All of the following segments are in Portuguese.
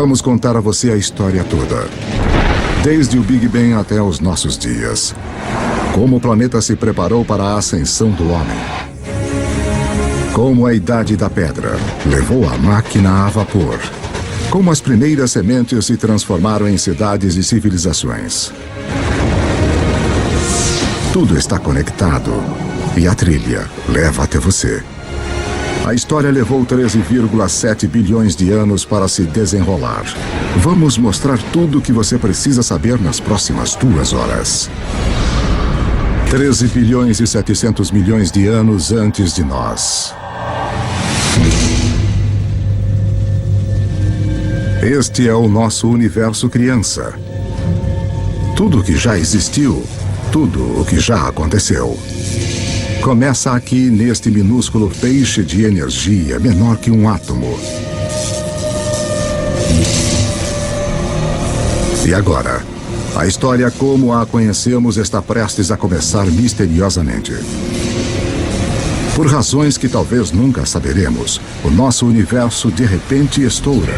Vamos contar a você a história toda. Desde o Big Bang até os nossos dias. Como o planeta se preparou para a ascensão do homem. Como a Idade da Pedra levou a máquina a vapor. Como as primeiras sementes se transformaram em cidades e civilizações. Tudo está conectado e a trilha leva até você. A história levou 13,7 bilhões de anos para se desenrolar. Vamos mostrar tudo o que você precisa saber nas próximas 2 horas. 13 bilhões e 700 milhões de anos antes de nós. Este é o nosso universo criança. Tudo o que já existiu, tudo o que já aconteceu. Começa aqui neste minúsculo feixe de energia menor que um átomo. E agora, a história como a conhecemos está prestes a começar misteriosamente. Por razões que talvez nunca saberemos, o nosso universo de repente estoura.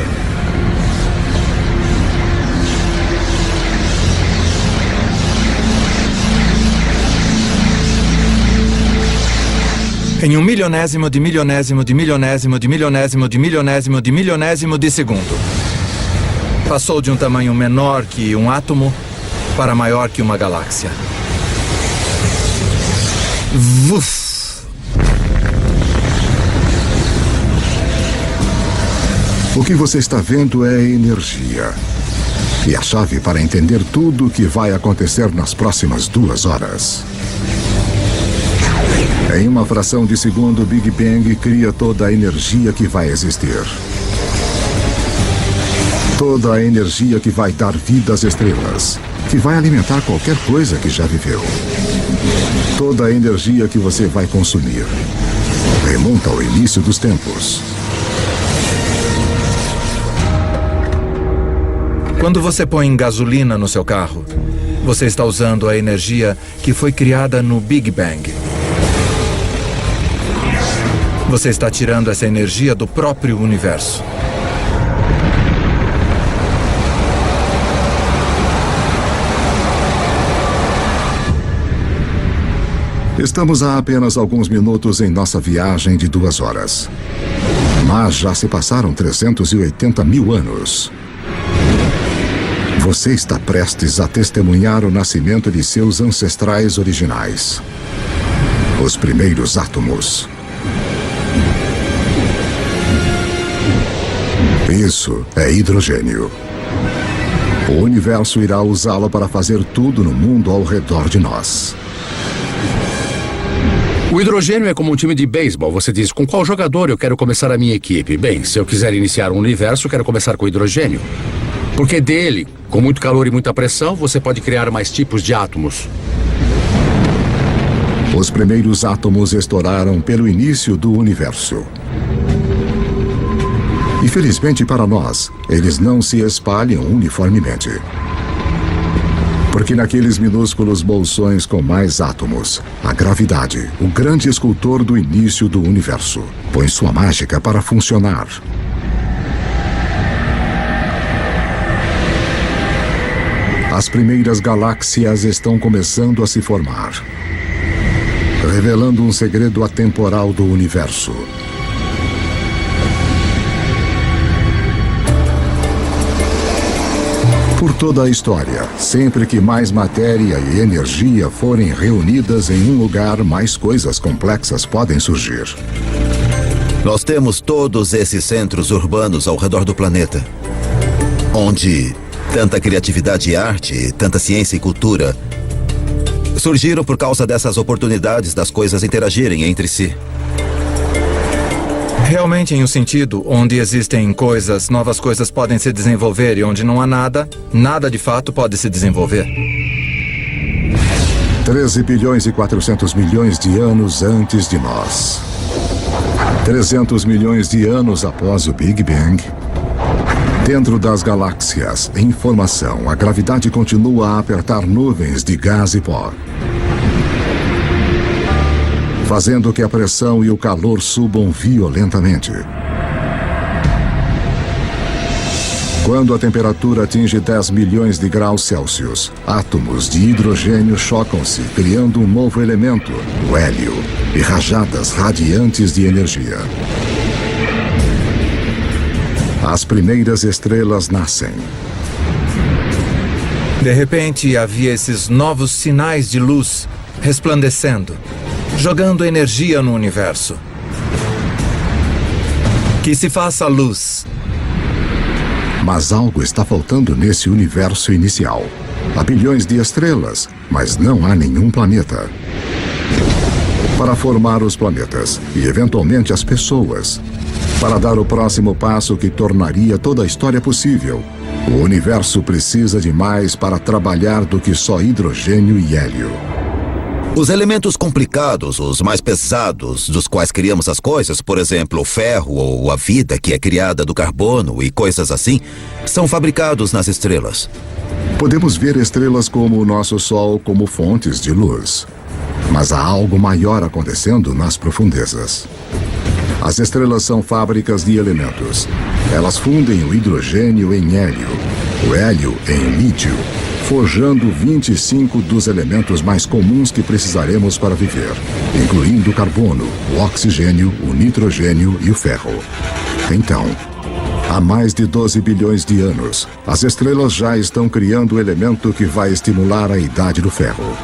Em 1/milionésimo de milionésimo de milionésimo de milionésimo de milionésimo de milionésimo de segundo. Passou de um tamanho menor que um átomo para maior que uma galáxia. Vuf! O que você está vendo é energia. E a chave para entender tudo o que vai acontecer nas próximas 2 horas. Em uma fração de segundo, o Big Bang cria toda a energia que vai existir. Toda a energia que vai dar vida às estrelas, que vai alimentar qualquer coisa que já viveu. Toda a energia que você vai consumir remonta ao início dos tempos. Quando você põe gasolina no seu carro, você está usando a energia que foi criada no Big Bang. Você está tirando essa energia do próprio universo. Estamos há apenas alguns minutos em nossa viagem de 2 horas. Mas já se passaram 380 mil anos. Você está prestes a testemunhar o nascimento de seus ancestrais originais. Os primeiros átomos. Isso é hidrogênio. O universo irá usá-lo para fazer tudo no mundo ao redor de nós. O hidrogênio é como um time de beisebol. Você diz, com qual jogador eu quero começar a minha equipe? Bem, se eu quiser iniciar um universo, quero começar com hidrogênio. Porque dele, com muito calor e muita pressão, você pode criar mais tipos de átomos. Os primeiros átomos estouraram pelo início do universo. Infelizmente para nós, eles não se espalham uniformemente. Porque naqueles minúsculos bolsões com mais átomos, a gravidade, o grande escultor do início do universo, põe sua mágica para funcionar. As primeiras galáxias estão começando a se formar, revelando um segredo atemporal do universo. Por toda a história, sempre que mais matéria e energia forem reunidas em um lugar, mais coisas complexas podem surgir. Nós temos todos esses centros urbanos ao redor do planeta, onde tanta criatividade e arte, tanta ciência e cultura surgiram por causa dessas oportunidades das coisas interagirem entre si. Realmente em um sentido onde existem coisas, novas coisas podem se desenvolver e onde não há nada, nada de fato pode se desenvolver. 13 bilhões e 400 milhões de anos antes de nós. 300 milhões de anos após o Big Bang. Dentro das galáxias, em formação, a gravidade continua a apertar nuvens de gás e pó, fazendo que a pressão e o calor subam violentamente. Quando a temperatura atinge 10 milhões de graus Celsius, átomos de hidrogênio chocam-se, criando um novo elemento, o hélio, e rajadas radiantes de energia. As primeiras estrelas nascem. De repente, havia esses novos sinais de luz resplandecendo, jogando energia no universo. Que se faça luz. Mas algo está faltando nesse universo inicial. Há bilhões de estrelas, mas não há nenhum planeta. Para formar os planetas e, eventualmente, as pessoas. Para dar o próximo passo que tornaria toda a história possível, o universo precisa de mais para trabalhar do que só hidrogênio e hélio. Os elementos complicados, os mais pesados, dos quais criamos as coisas, por exemplo, o ferro ou a vida que é criada do carbono e coisas assim, são fabricados nas estrelas. Podemos ver estrelas como o nosso Sol como fontes de luz. Mas há algo maior acontecendo nas profundezas. As estrelas são fábricas de elementos. Elas fundem o hidrogênio em hélio, o hélio em lítio, forjando 25 dos elementos mais comuns que precisaremos para viver, incluindo o carbono, o oxigênio, o nitrogênio e o ferro. Então, há mais de 12 bilhões de anos, as estrelas já estão criando o elemento que vai estimular a idade do ferro.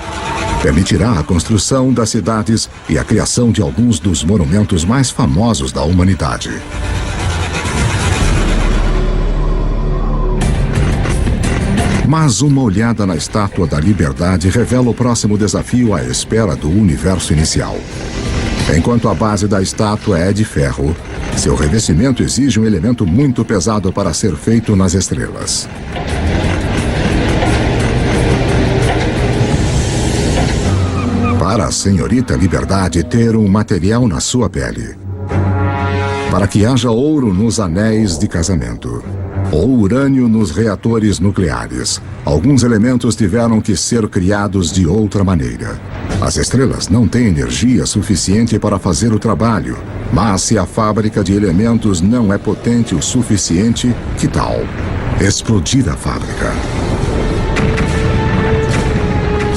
Permitirá a construção das cidades e a criação de alguns dos monumentos mais famosos da humanidade. Mas uma olhada na Estátua da Liberdade revela o próximo desafio à espera do universo inicial. Enquanto a base da estátua é de ferro, seu revestimento exige um elemento muito pesado para ser feito nas estrelas. Para a senhorita Liberdade ter um material na sua pele. Para que haja ouro nos anéis de casamento. Ou urânio nos reatores nucleares. Alguns elementos tiveram que ser criados de outra maneira. As estrelas não têm energia suficiente para fazer o trabalho, mas se a fábrica de elementos não é potente o suficiente, que tal explodir a fábrica?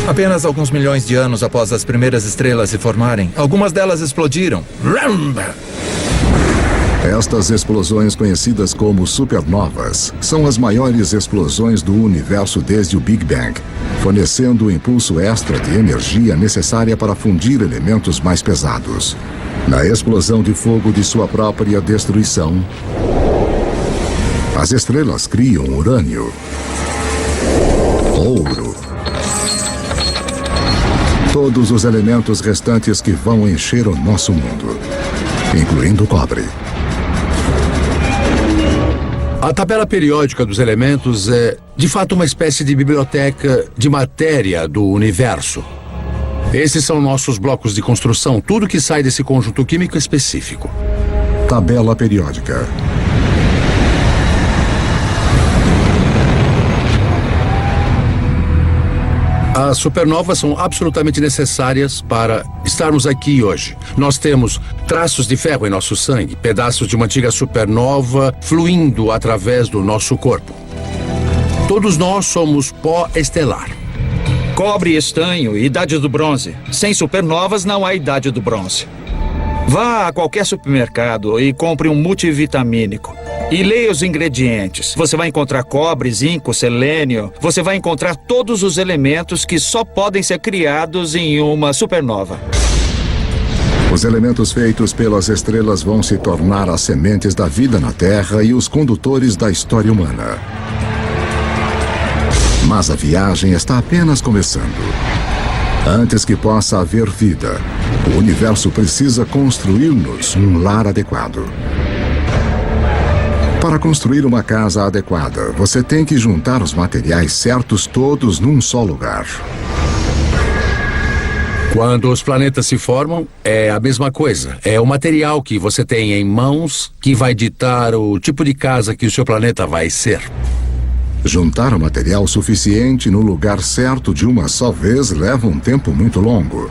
Apenas alguns milhões de anos após as primeiras estrelas se formarem, algumas delas explodiram. Estas explosões, conhecidas como supernovas, são as maiores explosões do universo desde o Big Bang, fornecendo o impulso extra de energia necessária para fundir elementos mais pesados. Na explosão de fogo de sua própria destruição, as estrelas criam urânio, ouro, todos os elementos restantes que vão encher o nosso mundo, incluindo o cobre. A tabela periódica dos elementos é, de fato, uma espécie de biblioteca de matéria do universo. Esses são nossos blocos de construção, tudo que sai desse conjunto químico específico. Tabela periódica. As supernovas são absolutamente necessárias para estarmos aqui hoje. Nós temos traços de ferro em nosso sangue, pedaços de uma antiga supernova fluindo através do nosso corpo. Todos nós somos pó estelar. Cobre e estanho, idade do bronze. Sem supernovas não há idade do bronze. Vá a qualquer supermercado e compre um multivitamínico. E leia os ingredientes. Você vai encontrar cobre, zinco, selênio. Você vai encontrar todos os elementos que só podem ser criados em uma supernova. Os elementos feitos pelas estrelas vão se tornar as sementes da vida na Terra e os condutores da história humana. Mas a viagem está apenas começando. Antes que possa haver vida, o universo precisa construir-nos um lar adequado. Para construir uma casa adequada, você tem que juntar os materiais certos todos num só lugar. Quando os planetas se formam, é a mesma coisa. É o material que você tem em mãos que vai ditar o tipo de casa que o seu planeta vai ser. Juntar o material suficiente no lugar certo de uma só vez leva um tempo muito longo.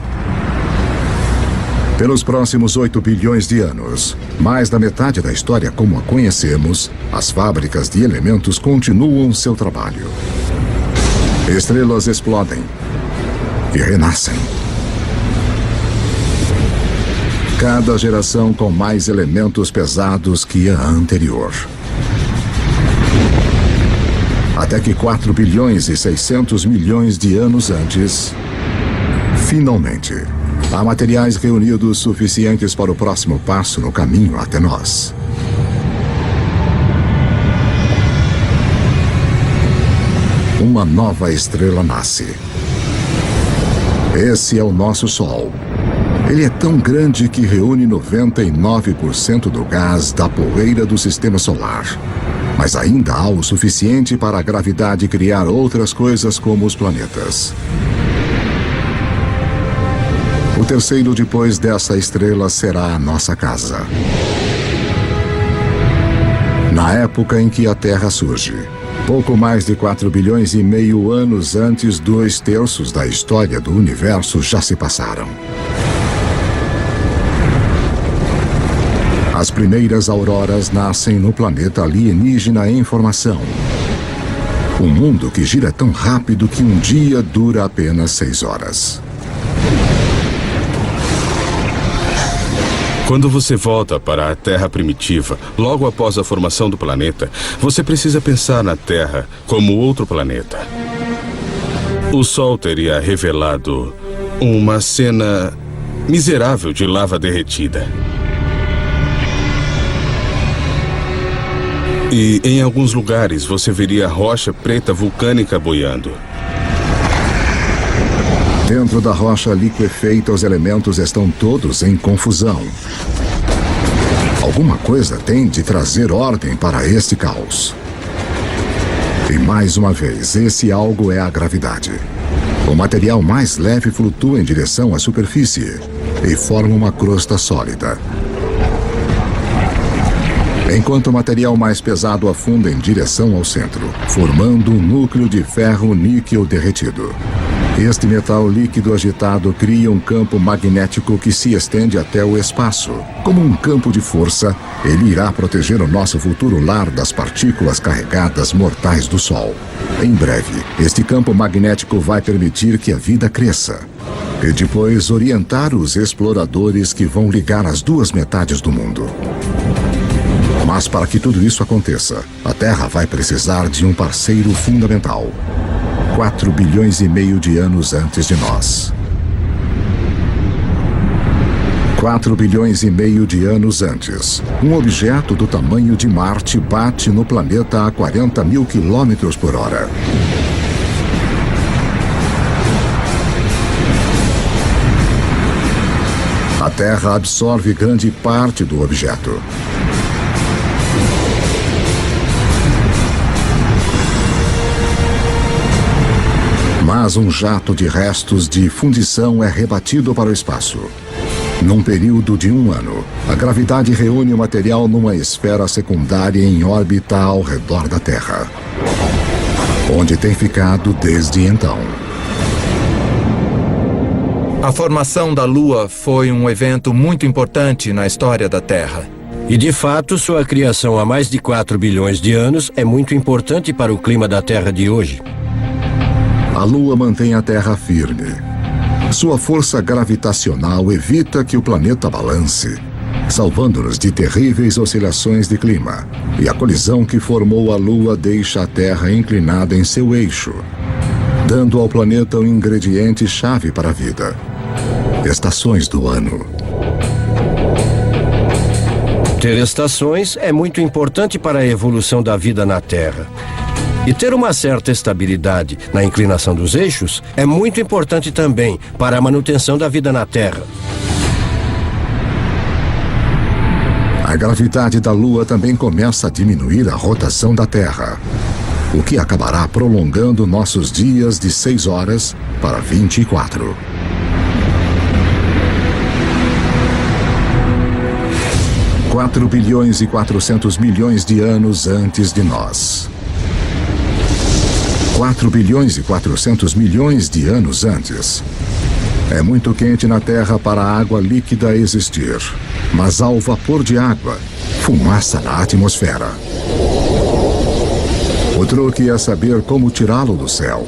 Pelos próximos 8 bilhões de anos, mais da metade da história como a conhecemos, as fábricas de elementos continuam seu trabalho. Estrelas explodem e renascem. Cada geração com mais elementos pesados que a anterior. Até que 4 bilhões e 600 milhões de anos antes, finalmente, há materiais reunidos suficientes para o próximo passo no caminho até nós. Uma nova estrela nasce. Esse é o nosso Sol. Ele é tão grande que reúne 99% do gás da poeira do sistema solar. Mas ainda há o suficiente para a gravidade criar outras coisas como os planetas. O terceiro depois dessa estrela será a nossa casa. Na época em que a Terra surge, pouco mais de 4 bilhões e meio anos antes, 2/3 da história do universo já se passaram. As primeiras auroras nascem no planeta alienígena em formação. Um mundo que gira tão rápido que um dia dura apenas 6 horas. Quando você volta para a Terra primitiva, logo após a formação do planeta, você precisa pensar na Terra como outro planeta. O Sol teria revelado uma cena miserável de lava derretida. E em alguns lugares você veria rocha preta vulcânica boiando. Dentro da rocha liquefeita, os elementos estão todos em confusão. Alguma coisa tem de trazer ordem para este caos. E mais uma vez, esse algo é a gravidade. O material mais leve flutua em direção à superfície e forma uma crosta sólida, enquanto o material mais pesado afunda em direção ao centro, formando um núcleo de ferro-níquel derretido. Este metal líquido agitado cria um campo magnético que se estende até o espaço. Como um campo de força, ele irá proteger o nosso futuro lar das partículas carregadas mortais do Sol. Em breve, este campo magnético vai permitir que a vida cresça e depois orientar os exploradores que vão ligar as duas metades do mundo. Mas para que tudo isso aconteça, a Terra vai precisar de um parceiro fundamental. 4 bilhões e meio de anos antes de nós. 4 bilhões e meio de anos antes, um objeto do tamanho de Marte bate no planeta a 40 mil quilômetros por hora. A Terra absorve grande parte do objeto. Mas um jato de restos de fundição é rebatido para o espaço. Num período de 1 ano, a gravidade reúne o material numa esfera secundária em órbita ao redor da Terra, onde tem ficado desde então. A formação da Lua foi um evento muito importante na história da Terra. E de fato, sua criação há mais de 4 bilhões de anos é muito importante para o clima da Terra de hoje. A Lua mantém a Terra firme. Sua força gravitacional evita que o planeta balance, salvando-nos de terríveis oscilações de clima. E a colisão que formou a Lua deixa a Terra inclinada em seu eixo, dando ao planeta um ingrediente-chave para a vida: estações do ano. Ter estações é muito importante para a evolução da vida na Terra. E ter uma certa estabilidade na inclinação dos eixos é muito importante também para a manutenção da vida na Terra. A gravidade da Lua também começa a diminuir a rotação da Terra, o que acabará prolongando nossos dias de 6 horas para 24. – 4 bilhões e 400 milhões de anos antes de nós. 4 bilhões e 400 milhões de anos antes. É muito quente na Terra para a água líquida existir. Mas ao vapor de água, fumaça na atmosfera. O truque é saber como tirá-lo do céu.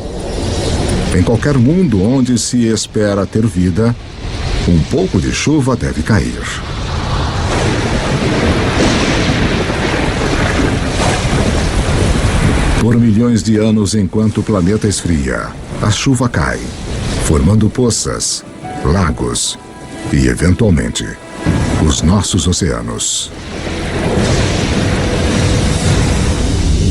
Em qualquer mundo onde se espera ter vida, um pouco de chuva deve cair. Por milhões de anos, enquanto o planeta esfria, a chuva cai, formando poças, lagos e, eventualmente, os nossos oceanos.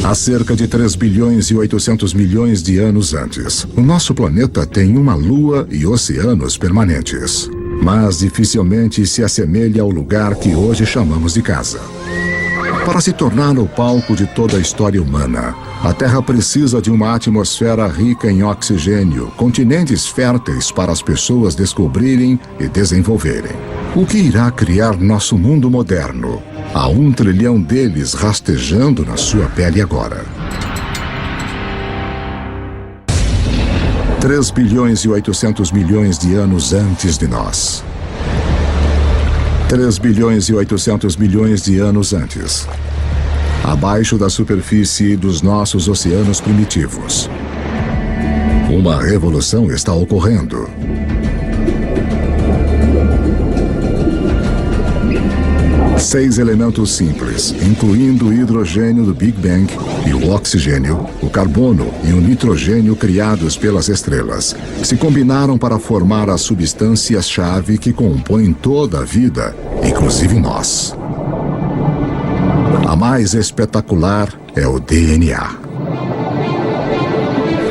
Há cerca de 3 bilhões e 800 milhões de anos antes, o nosso planeta tem uma lua e oceanos permanentes, mas dificilmente se assemelha ao lugar que hoje chamamos de casa. Para se tornar o palco de toda a história humana, a Terra precisa de uma atmosfera rica em oxigênio, continentes férteis para as pessoas descobrirem e desenvolverem. O que irá criar nosso mundo moderno? Há 1 trilhão deles rastejando na sua pele agora. 3 bilhões e 800 milhões de anos antes de nós. 3 bilhões e 800 milhões de anos antes. Abaixo da superfície dos nossos oceanos primitivos. Uma revolução está ocorrendo. Seis elementos simples, incluindo o hidrogênio do Big Bang e o oxigênio, o carbono e o nitrogênio criados pelas estrelas, se combinaram para formar as substâncias-chave que compõem toda a vida, inclusive nós. A mais espetacular é o DNA.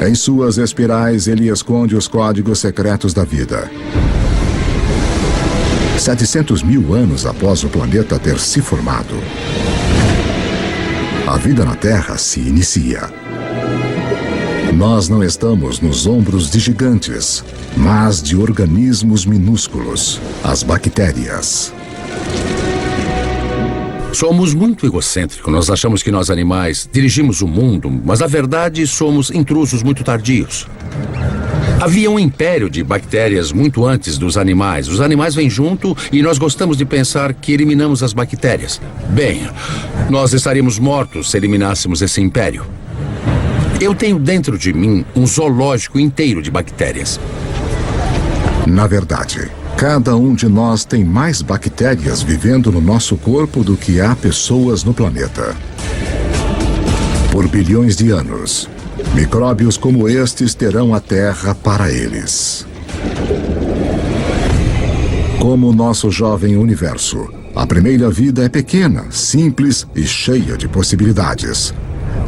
Em suas espirais, ele esconde os códigos secretos da vida. 700 mil anos após o planeta ter se formado, a vida na Terra se inicia. Nós não estamos nos ombros de gigantes, mas de organismos minúsculos, as bactérias. Somos muito egocêntricos. Nós achamos que nós animais dirigimos o mundo, mas na verdade somos intrusos muito tardios. Havia um império de bactérias muito antes dos animais. Os animais vêm junto e nós gostamos de pensar que eliminamos as bactérias. Bem, nós estaríamos mortos se eliminássemos esse império. Eu tenho dentro de mim um zoológico inteiro de bactérias. Na verdade, cada um de nós tem mais bactérias vivendo no nosso corpo do que há pessoas no planeta. Por bilhões de anos, micróbios como estes terão a Terra para eles. Como o nosso jovem universo, a primeira vida é pequena, simples e cheia de possibilidades.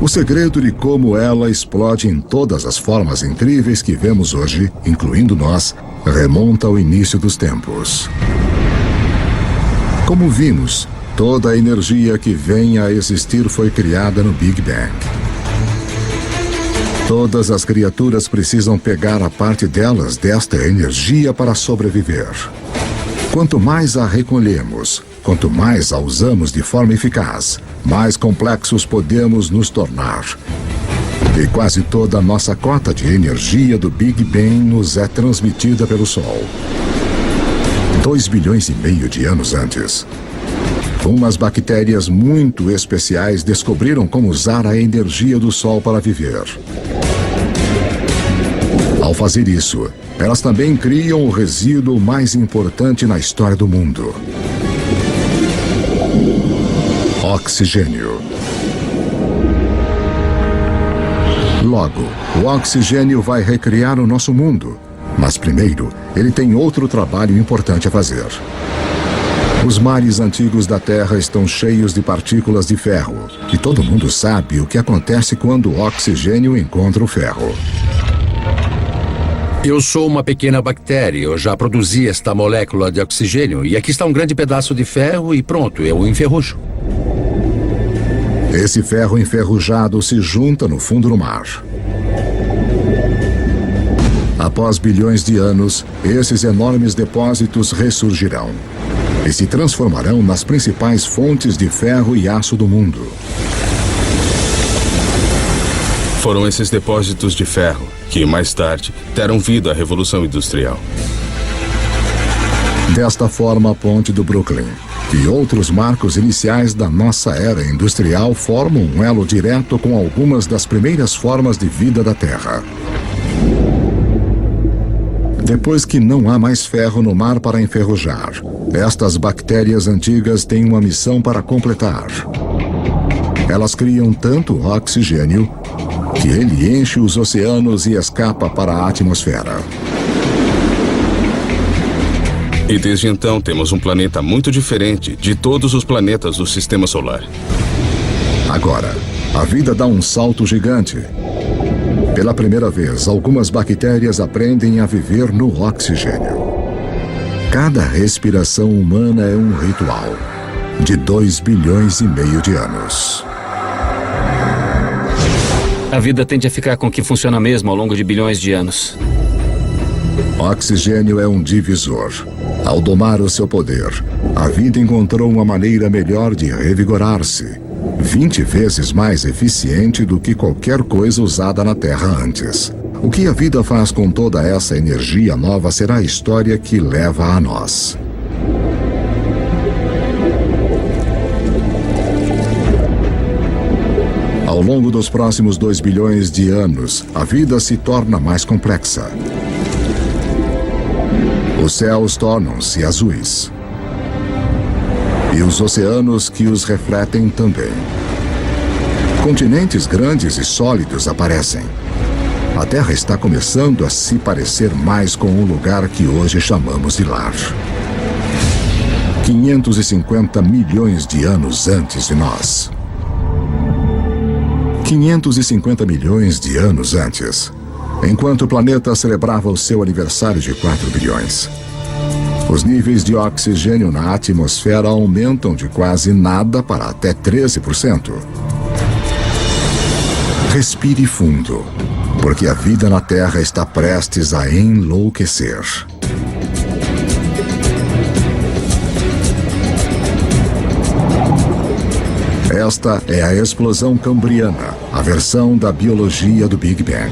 O segredo de como ela explode em todas as formas incríveis que vemos hoje, incluindo nós, remonta ao início dos tempos. Como vimos, toda a energia que vem a existir foi criada no Big Bang. Todas as criaturas precisam pegar a parte delas desta energia para sobreviver. Quanto mais a recolhemos, quanto mais a usamos de forma eficaz, mais complexos podemos nos tornar. E quase toda a nossa cota de energia do Big Bang nos é transmitida pelo Sol. 2,5 bilhões de anos antes, umas bactérias muito especiais descobriram como usar a energia do Sol para viver. Ao fazer isso, elas também criam o resíduo mais importante na história do mundo: oxigênio. Logo, o oxigênio vai recriar o nosso mundo. Mas primeiro, ele tem outro trabalho importante a fazer. Os mares antigos da Terra estão cheios de partículas de ferro. E todo mundo sabe o que acontece quando o oxigênio encontra o ferro. Eu sou uma pequena bactéria. Eu já produzi esta molécula de oxigênio. E aqui está um grande pedaço de ferro e pronto, eu o enferrujo. Esse ferro enferrujado se junta no fundo do mar. Após bilhões de anos, esses enormes depósitos ressurgirão e se transformarão nas principais fontes de ferro e aço do mundo. Foram esses depósitos de ferro que, mais tarde, deram vida à Revolução Industrial. Desta forma, a ponte do Brooklyn e outros marcos iniciais da nossa era industrial formam um elo direto com algumas das primeiras formas de vida da Terra. Depois que não há mais ferro no mar para enferrujar, estas bactérias antigas têm uma missão para completar. Elas criam tanto oxigênio que ele enche os oceanos e escapa para a atmosfera. E desde então temos um planeta muito diferente de todos os planetas do Sistema Solar. Agora, a vida dá um salto gigante. Pela primeira vez, algumas bactérias aprendem a viver no oxigênio. Cada respiração humana é um ritual de 2,5 bilhões de anos. A vida tende a ficar com o que funciona mesmo ao longo de bilhões de anos. Oxigênio é um divisor. Ao domar o seu poder, a vida encontrou uma maneira melhor de revigorar-se, 20 vezes mais eficiente do que qualquer coisa usada na Terra antes. O que a vida faz com toda essa energia nova será a história que leva a nós. Ao longo dos próximos 2 bilhões de anos, a vida se torna mais complexa. Os céus tornam-se azuis. E os oceanos que os refletem também. Continentes grandes e sólidos aparecem. A Terra está começando a se parecer mais com o lugar que hoje chamamos de lar. 550 milhões de anos antes de nós. 550 milhões de anos antes, enquanto o planeta celebrava o seu aniversário de 4 bilhões. Os níveis de oxigênio na atmosfera aumentam de quase nada para até 13%. Respire fundo, porque a vida na Terra está prestes a enlouquecer. Esta é a explosão cambriana, a versão da biologia do Big Bang.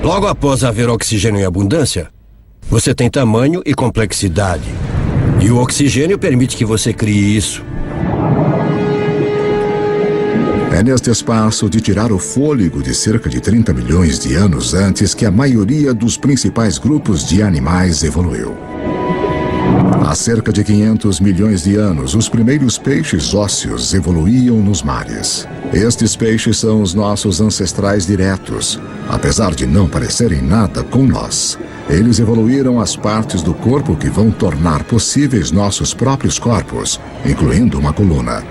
Logo após haver oxigênio em abundância, você tem tamanho e complexidade. E o oxigênio permite que você crie isso. É neste espaço de tirar o fôlego de cerca de 30 milhões de anos antes que a maioria dos principais grupos de animais evoluiu. Há cerca de 500 milhões de anos, os primeiros peixes ósseos evoluíam nos mares. Estes peixes são os nossos ancestrais diretos, apesar de não parecerem nada com nós. Eles evoluíram as partes do corpo que vão tornar possíveis nossos próprios corpos, incluindo uma coluna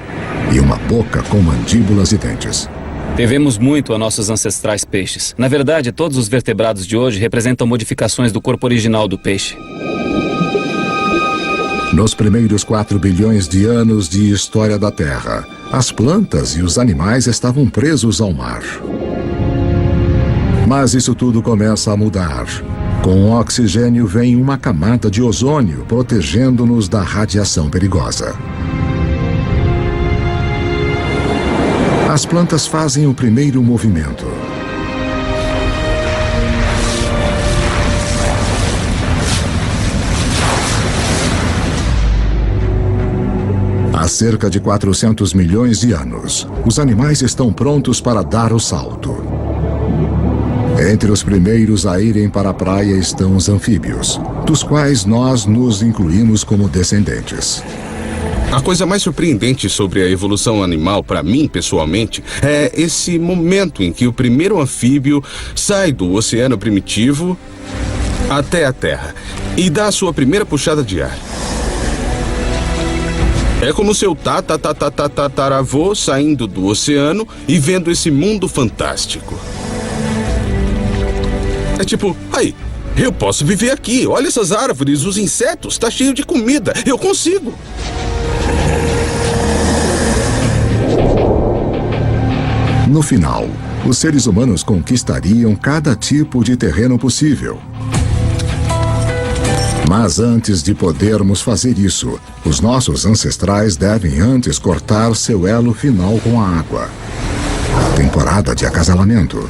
e uma boca com mandíbulas e dentes. Devemos muito a nossos ancestrais peixes. Na verdade, todos os vertebrados de hoje representam modificações do corpo original do peixe. Nos primeiros 4 bilhões de anos de história da Terra, as plantas e os animais estavam presos ao mar. Mas isso tudo começa a mudar. Com o oxigênio vem uma camada de ozônio protegendo-nos da radiação perigosa. As plantas fazem o primeiro movimento. Há cerca de 400 milhões de anos, os animais estão prontos para dar o salto. Entre os primeiros a irem para a praia estão os anfíbios, dos quais nós nos incluímos como descendentes. A coisa mais surpreendente sobre a evolução animal, para mim, pessoalmente, é esse momento em que o primeiro anfíbio sai do oceano primitivo até a Terra e dá a sua primeira puxada de ar. É como seu tataravô saindo do oceano e vendo esse mundo fantástico. É tipo, aí, eu posso viver aqui, olha essas árvores, os insetos, tá cheio de comida, eu consigo. No final, os seres humanos conquistariam cada tipo de terreno possível. Mas antes de podermos fazer isso, os nossos ancestrais devem antes cortar seu elo final com a água. Temporada de acasalamento.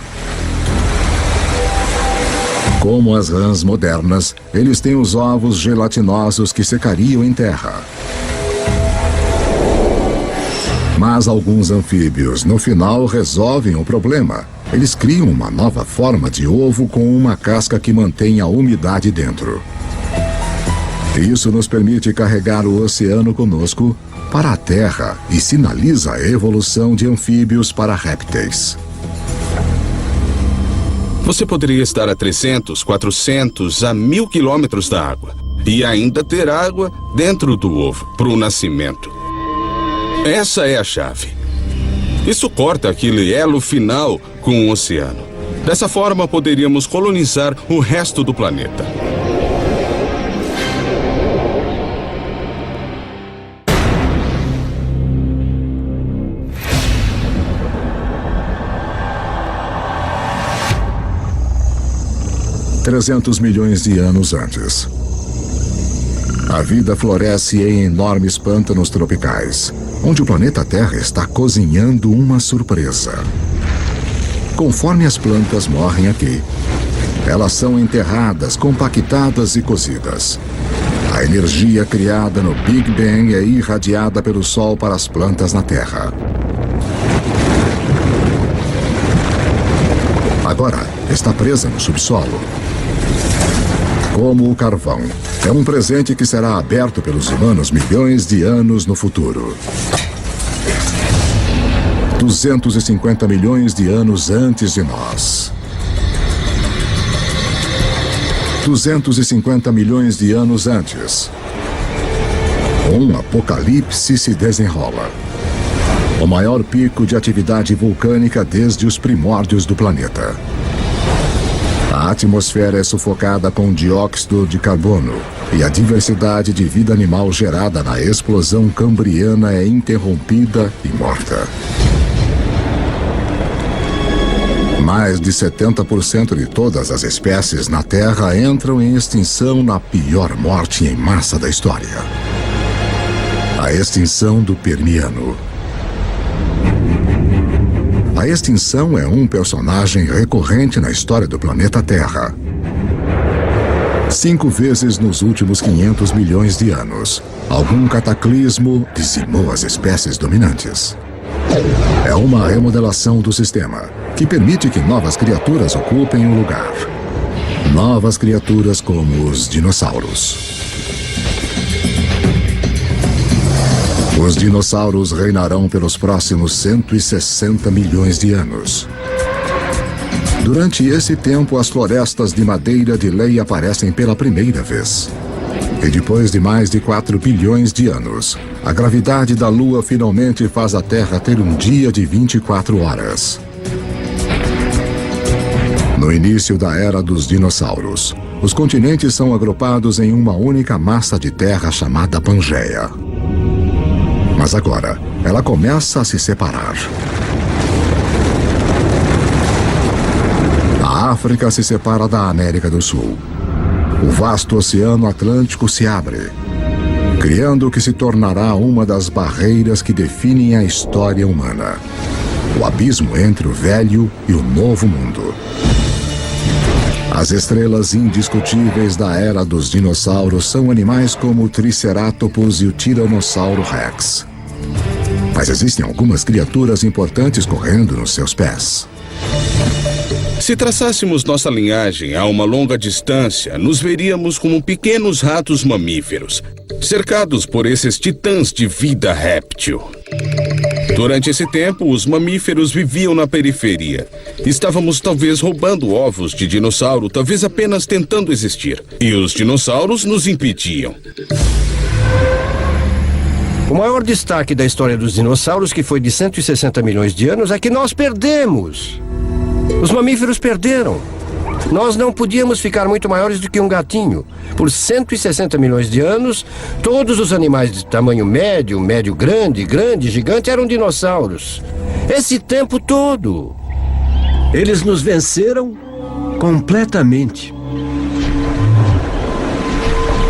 Como as rãs modernas, eles têm os ovos gelatinosos que secariam em terra. Mas alguns anfíbios, no final, resolvem o problema. Eles criam uma nova forma de ovo com uma casca que mantém a umidade dentro. Isso nos permite carregar o oceano conosco para a Terra e sinaliza a evolução de anfíbios para répteis. Você poderia estar a 300, 400, a 1000 quilômetros da água e ainda ter água dentro do ovo para o nascimento. Essa é a chave. Isso corta aquele elo final com o oceano. Dessa forma, poderíamos colonizar o resto do planeta. $300 milhões de anos antes. A vida floresce em enormes pântanos tropicais, onde o planeta Terra está cozinhando uma surpresa. Conforme as plantas morrem aqui, elas são enterradas, compactadas e cozidas. A energia criada no Big Bang é irradiada pelo Sol para as plantas na Terra. Agora está presa no subsolo. Como o carvão, é um presente que será aberto pelos humanos milhões de anos no futuro. 250 milhões de anos antes de nós. 250 milhões de anos antes. Um apocalipse se desenrola. O maior pico de atividade vulcânica desde os primórdios do planeta. A atmosfera é sufocada com dióxido de carbono e a diversidade de vida animal gerada na explosão cambriana é interrompida e morta. Mais de 70% de todas as espécies na Terra entram em extinção na pior morte em massa da história. A extinção do Permiano. A extinção é um personagem recorrente na história do planeta Terra. 5 vezes nos últimos 500 milhões de anos, algum cataclismo dizimou as espécies dominantes. É uma remodelação do sistema, que permite que novas criaturas ocupem o lugar. Novas criaturas como os dinossauros. Os dinossauros reinarão pelos próximos 160 milhões de anos. Durante esse tempo, as florestas de madeira de lei aparecem pela primeira vez. E depois de mais de 4 bilhões de anos, a gravidade da Lua finalmente faz a Terra ter um dia de 24 horas. No início da era dos dinossauros, os continentes são agrupados em uma única massa de terra chamada Pangeia. Mas agora, ela começa a se separar. A África se separa da América do Sul. O vasto Oceano Atlântico se abre, criando o que se tornará uma das barreiras que definem a história humana. O abismo entre o velho e o novo mundo. As estrelas indiscutíveis da era dos dinossauros são animais como o Triceratops e o Tiranossauro Rex. Mas existem algumas criaturas importantes correndo nos seus pés. Se traçássemos nossa linhagem a uma longa distância, nos veríamos como pequenos ratos mamíferos, cercados por esses titãs de vida réptil. Durante esse tempo, os mamíferos viviam na periferia. Estávamos talvez roubando ovos de dinossauro, talvez apenas tentando existir. E os dinossauros nos impediam. O maior destaque da história dos dinossauros, que foi de 160 milhões de anos, é que nós perdemos. Os mamíferos perderam. Nós não podíamos ficar muito maiores do que um gatinho. Por 160 milhões de anos, todos os animais de tamanho médio, médio-grande, grande, gigante eram dinossauros. Esse tempo todo. Eles nos venceram completamente.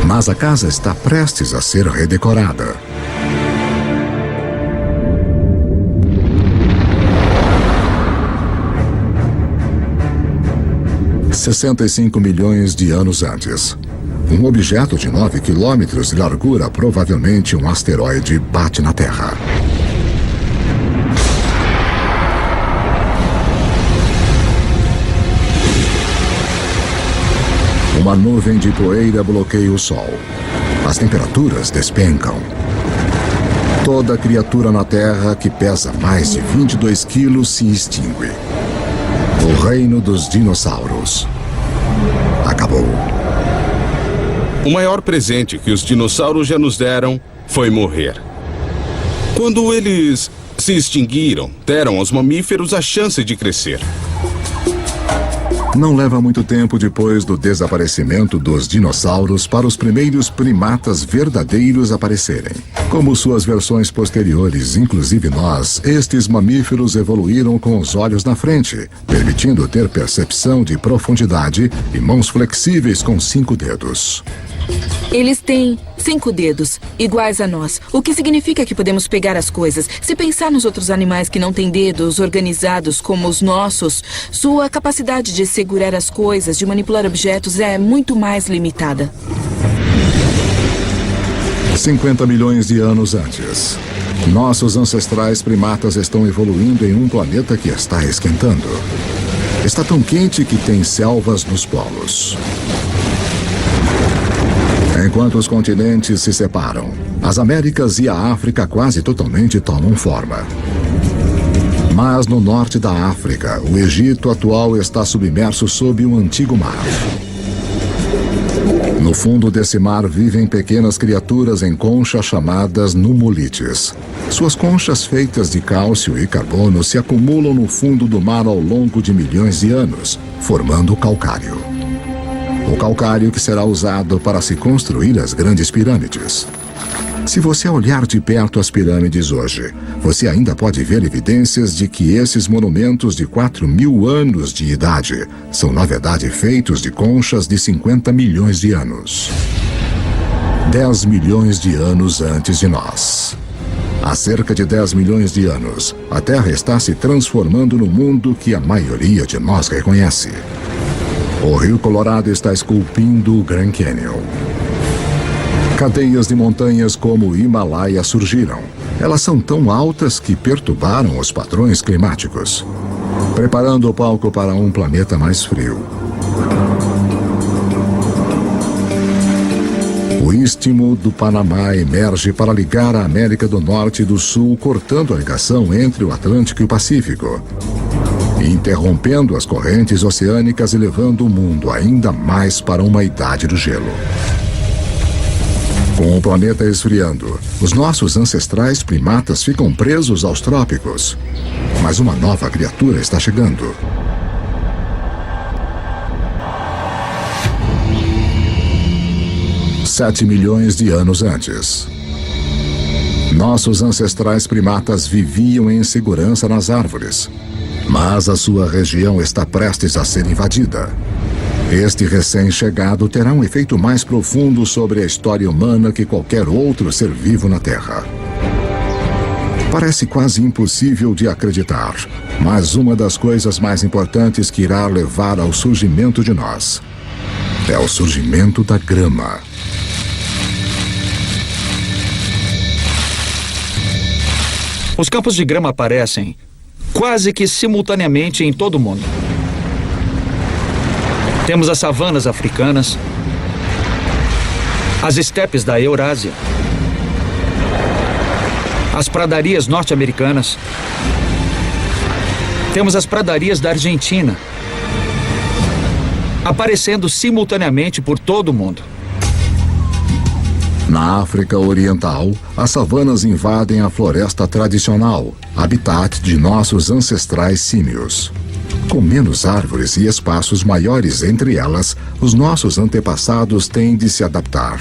Mas a casa está prestes a ser redecorada. 65 milhões de anos antes. Um objeto de 9 quilômetros de largura, provavelmente um asteroide, bate na Terra. Uma nuvem de poeira bloqueia o Sol. As temperaturas despencam. Toda criatura na Terra que pesa mais de 22 quilos se extingue. O reino dos dinossauros acabou. O maior presente que os dinossauros já nos deram foi morrer. Quando eles se extinguiram, deram aos mamíferos a chance de crescer. Não leva muito tempo depois do desaparecimento dos dinossauros para os primeiros primatas verdadeiros aparecerem. Como suas versões posteriores, inclusive nós, estes mamíferos evoluíram com os olhos na frente, permitindo ter percepção de profundidade e mãos flexíveis com 5 dedos. Eles têm 5 dedos, iguais a nós, o que significa que podemos pegar as coisas. Se pensar nos outros animais que não têm dedos organizados como os nossos, sua capacidade de segurar as coisas, de manipular objetos é muito mais limitada. 50 milhões de anos antes. Nossos ancestrais primatas estão evoluindo em um planeta que está esquentando. Está tão quente que tem selvas nos polos. Enquanto os continentes se separam, as Américas e a África quase totalmente tomam forma. Mas no norte da África, o Egito atual está submerso sob um antigo mar. No fundo desse mar vivem pequenas criaturas em conchas chamadas nummulites. Suas conchas feitas de cálcio e carbono se acumulam no fundo do mar ao longo de milhões de anos, formando calcário. O calcário que será usado para se construir as grandes pirâmides. Se você olhar de perto as pirâmides hoje, você ainda pode ver evidências de que esses monumentos de 4.000 anos de idade são, na verdade, feitos de conchas de 50 milhões de anos. 10 milhões de anos antes de nós. Há cerca de 10 milhões de anos, a Terra está se transformando no mundo que a maioria de nós reconhece. O Rio Colorado está esculpindo o Grand Canyon. Cadeias de montanhas como o Himalaia surgiram. Elas são tão altas que perturbaram os padrões climáticos, preparando o palco para um planeta mais frio. O Istmo do Panamá emerge para ligar a América do Norte e do Sul, cortando a ligação entre o Atlântico e o Pacífico, interrompendo as correntes oceânicas e levando o mundo ainda mais para uma idade do gelo. Com o planeta esfriando, os nossos ancestrais primatas ficam presos aos trópicos. Mas uma nova criatura está chegando. Sete milhões de anos antes. Nossos ancestrais primatas viviam em segurança nas árvores. Mas a sua região está prestes a ser invadida. Este recém-chegado terá um efeito mais profundo sobre a história humana que qualquer outro ser vivo na Terra. Parece quase impossível de acreditar, mas uma das coisas mais importantes que irá levar ao surgimento de nós é o surgimento da grama. Os campos de grama aparecem quase que simultaneamente em todo o mundo. Temos as savanas africanas, as estepes da Eurásia, as pradarias norte-americanas, temos as pradarias da Argentina, aparecendo simultaneamente por todo o mundo. Na África Oriental, as savanas invadem a floresta tradicional, habitat de nossos ancestrais símios. Com menos árvores e espaços maiores entre elas, os nossos antepassados têm de se adaptar.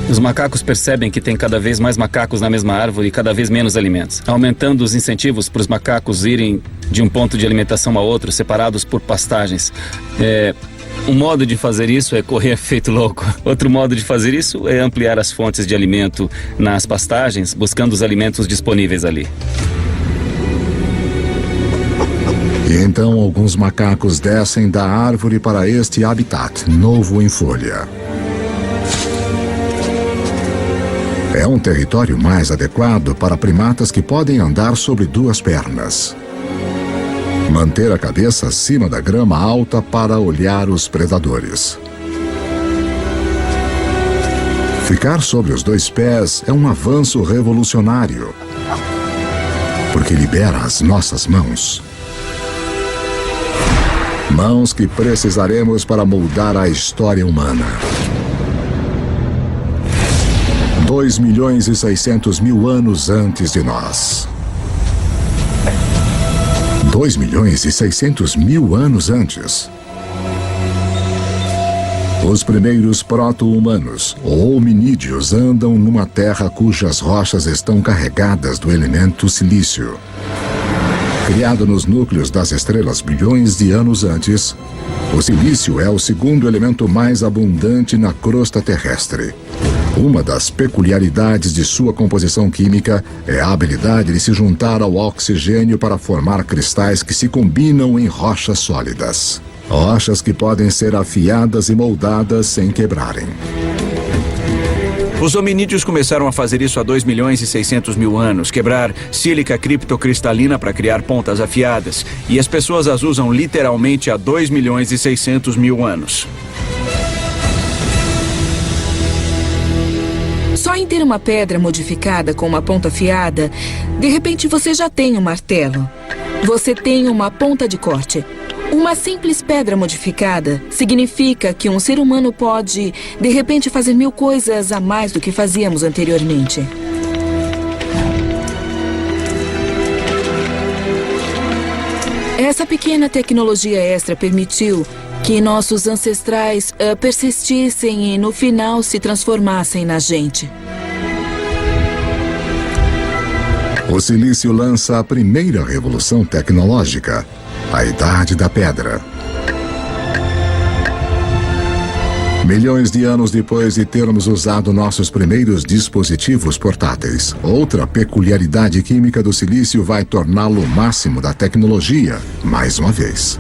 Os macacos percebem que tem cada vez mais macacos na mesma árvore e cada vez menos alimentos, aumentando os incentivos para os macacos irem de um ponto de alimentação a outro, separados por pastagens. Um modo de fazer isso é correr feito louco. Outro modo de fazer isso é ampliar as fontes de alimento nas pastagens, buscando os alimentos disponíveis ali. E então alguns macacos descem da árvore para este habitat novo em folha. É um território mais adequado para primatas que podem andar sobre duas pernas. Manter a cabeça acima da grama alta para olhar os predadores. Ficar sobre os dois pés é um avanço revolucionário, porque libera as nossas mãos. Mãos que precisaremos para moldar a história humana. 2.600.000 anos antes de nós. 2.600.000 anos antes. Os primeiros proto-humanos, ou hominídeos, andam numa terra cujas rochas estão carregadas do elemento silício. Criado nos núcleos das estrelas bilhões de anos antes, o silício é o segundo elemento mais abundante na crosta terrestre. Uma das peculiaridades de sua composição química é a habilidade de se juntar ao oxigênio para formar cristais que se combinam em rochas sólidas. Rochas que podem ser afiadas e moldadas sem quebrarem. Os hominídeos começaram a fazer isso há 2.600.000 anos, quebrar sílica criptocristalina para criar pontas afiadas. E as pessoas as usam literalmente há 2.600.000 anos. Só em ter uma pedra modificada com uma ponta afiada, de repente você já tem um martelo. Você tem uma ponta de corte. Uma simples pedra modificada significa que um ser humano pode, de repente, fazer 1000 coisas a mais do que fazíamos anteriormente. Essa pequena tecnologia extra permitiu que nossos ancestrais persistissem e, no final, se transformassem na gente. O silício lança a primeira revolução tecnológica, a Idade da Pedra. Milhões de anos depois de termos usado nossos primeiros dispositivos portáteis, outra peculiaridade química do silício vai torná-lo o máximo da tecnologia, mais uma vez.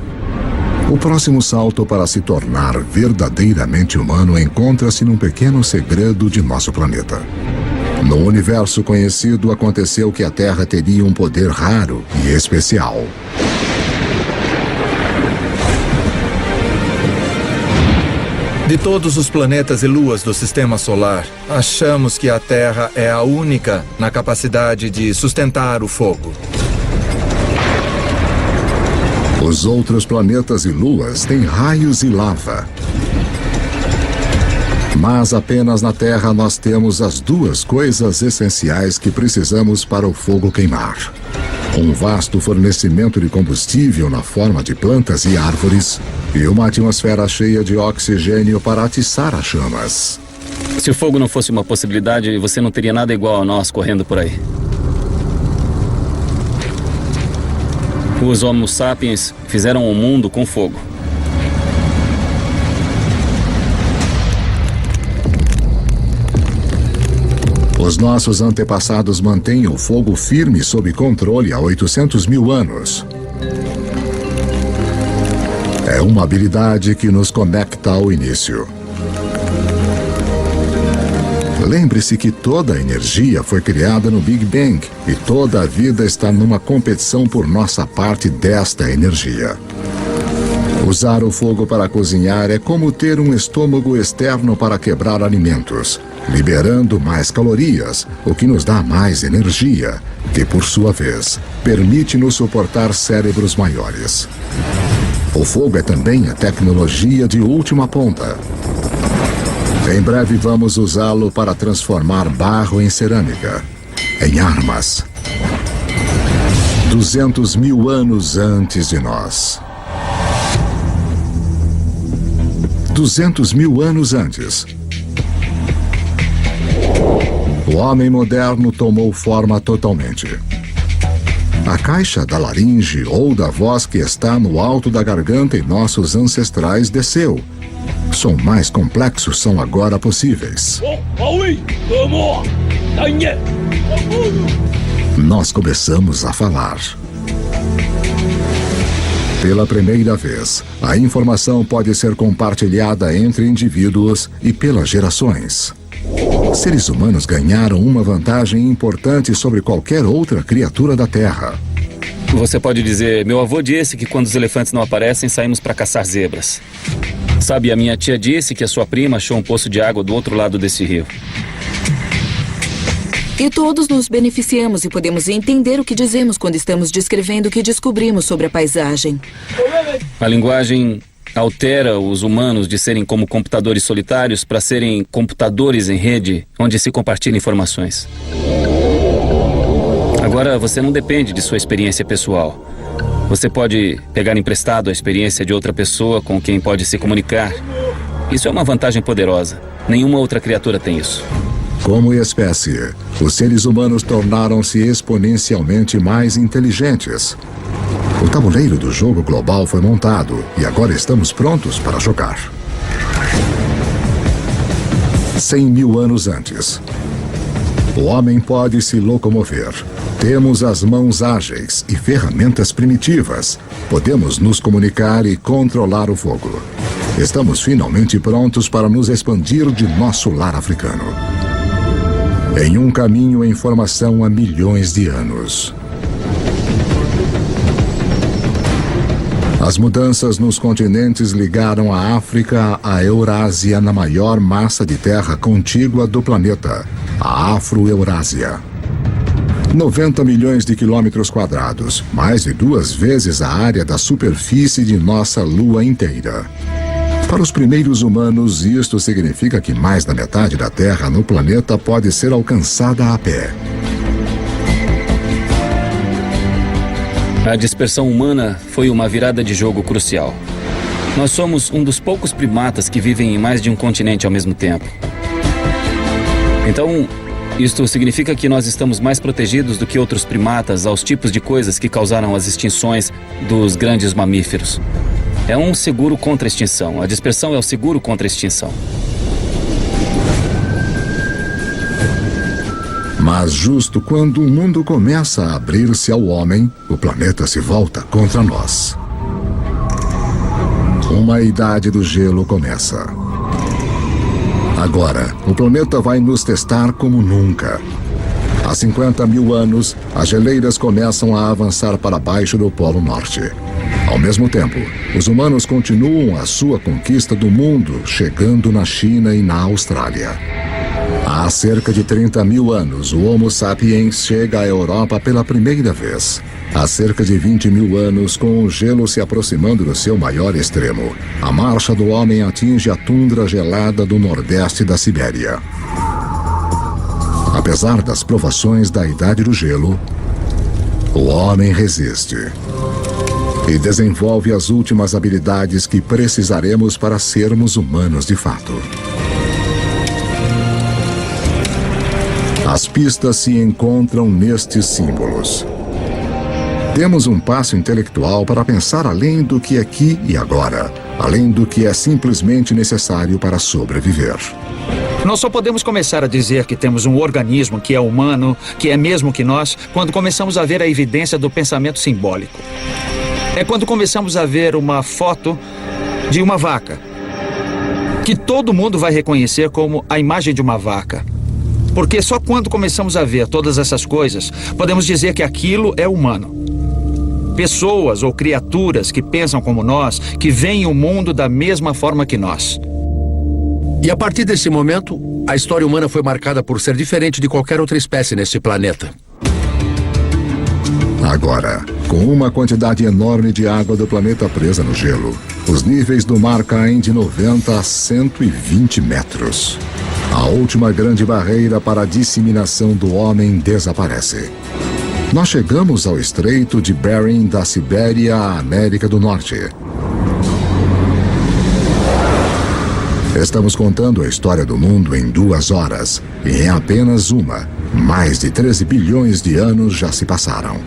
O próximo salto para se tornar verdadeiramente humano encontra-se num pequeno segredo de nosso planeta. No universo conhecido, aconteceu que a Terra teria um poder raro e especial. De todos os planetas e luas do Sistema Solar, achamos que a Terra é a única na capacidade de sustentar o fogo. Os outros planetas e luas têm raios e lava. Mas apenas na Terra nós temos as duas coisas essenciais que precisamos para o fogo queimar. Um vasto fornecimento de combustível na forma de plantas e árvores e uma atmosfera cheia de oxigênio para atiçar as chamas. Se o fogo não fosse uma possibilidade, você não teria nada igual a nós correndo por aí. Os Homo sapiens fizeram o mundo com fogo. Os nossos antepassados mantêm o fogo firme sob controle há 800.000 anos. É uma habilidade que nos conecta ao início. Lembre-se que toda a energia foi criada no Big Bang e toda a vida está numa competição por nossa parte desta energia. Usar o fogo para cozinhar é como ter um estômago externo para quebrar alimentos, liberando mais calorias, o que nos dá mais energia, que, por sua vez, permite-nos suportar cérebros maiores. O fogo é também a tecnologia de última ponta. Em breve vamos usá-lo para transformar barro em cerâmica, em armas. 200.000 anos antes de nós. 200.000 anos antes. O homem moderno tomou forma totalmente. A caixa da laringe ou da voz que está no alto da garganta em nossos ancestrais desceu. Som mais complexos são agora possíveis. Nós começamos a falar. Pela primeira vez, a informação pode ser compartilhada entre indivíduos e pelas gerações. Seres humanos ganharam uma vantagem importante sobre qualquer outra criatura da Terra. Você pode dizer, meu avô disse que quando os elefantes não aparecem, saímos para caçar zebras. Sabe, a minha tia disse que a sua prima achou um poço de água do outro lado desse rio. E todos nos beneficiamos e podemos entender o que dizemos quando estamos descrevendo o que descobrimos sobre a paisagem. A linguagem altera os humanos de serem como computadores solitários para serem computadores em rede, onde se compartilham informações. Agora, você não depende de sua experiência pessoal. Você pode pegar emprestado a experiência de outra pessoa com quem pode se comunicar. Isso é uma vantagem poderosa. Nenhuma outra criatura tem isso. Como espécie, os seres humanos tornaram-se exponencialmente mais inteligentes. O tabuleiro do jogo global foi montado e agora estamos prontos para jogar. 100.000 anos antes. O homem pode se locomover. Temos as mãos ágeis e ferramentas primitivas. Podemos nos comunicar e controlar o fogo. Estamos finalmente prontos para nos expandir de nosso lar africano. Em um caminho em formação há milhões de anos. As mudanças nos continentes ligaram a África à Eurásia na maior massa de terra contígua do planeta, a Afro-Eurásia. 90 milhões de quilômetros quadrados, mais de 2 vezes a área da superfície de nossa Lua inteira. Para os primeiros humanos, isto significa que mais da metade da Terra no planeta pode ser alcançada a pé. A dispersão humana foi uma virada de jogo crucial. Nós somos um dos poucos primatas que vivem em mais de um continente ao mesmo tempo. Então, isto significa que nós estamos mais protegidos do que outros primatas aos tipos de coisas que causaram as extinções dos grandes mamíferos. É um seguro contra a extinção. A dispersão é o seguro contra a extinção. Mas justo quando o mundo começa a abrir-se ao homem, o planeta se volta contra nós. Uma idade do gelo começa. Agora, o planeta vai nos testar como nunca. Há 50.000 anos, as geleiras começam a avançar para baixo do Polo Norte. Ao mesmo tempo, os humanos continuam a sua conquista do mundo, chegando na China e na Austrália. Há cerca de 30.000 anos, o Homo sapiens chega à Europa pela primeira vez. Há cerca de 20.000 anos, com o gelo se aproximando do seu maior extremo, a marcha do homem atinge a tundra gelada do nordeste da Sibéria. Apesar das provações da Idade do Gelo, o homem resiste e desenvolve as últimas habilidades que precisaremos para sermos humanos de fato. As pistas se encontram nestes símbolos. Temos um passo intelectual para pensar além do que é aqui e agora, além do que é simplesmente necessário para sobreviver. Nós só podemos começar a dizer que temos um organismo que é humano, que é mesmo que nós, quando começamos a ver a evidência do pensamento simbólico. É quando começamos a ver uma foto de uma vaca, que todo mundo vai reconhecer como a imagem de uma vaca. Porque só quando começamos a ver todas essas coisas, podemos dizer que aquilo é humano. Pessoas ou criaturas que pensam como nós, que veem o mundo da mesma forma que nós. E a partir desse momento, a história humana foi marcada por ser diferente de qualquer outra espécie neste planeta. Agora, com uma quantidade enorme de água do planeta presa no gelo, os níveis do mar caem de 90 a 120 metros. A última grande barreira para a disseminação do homem desaparece. Nós chegamos ao Estreito de Bering da Sibéria à América do Norte. Estamos contando a história do mundo em 2 horas, e em apenas uma, mais de 13 bilhões de anos já se passaram.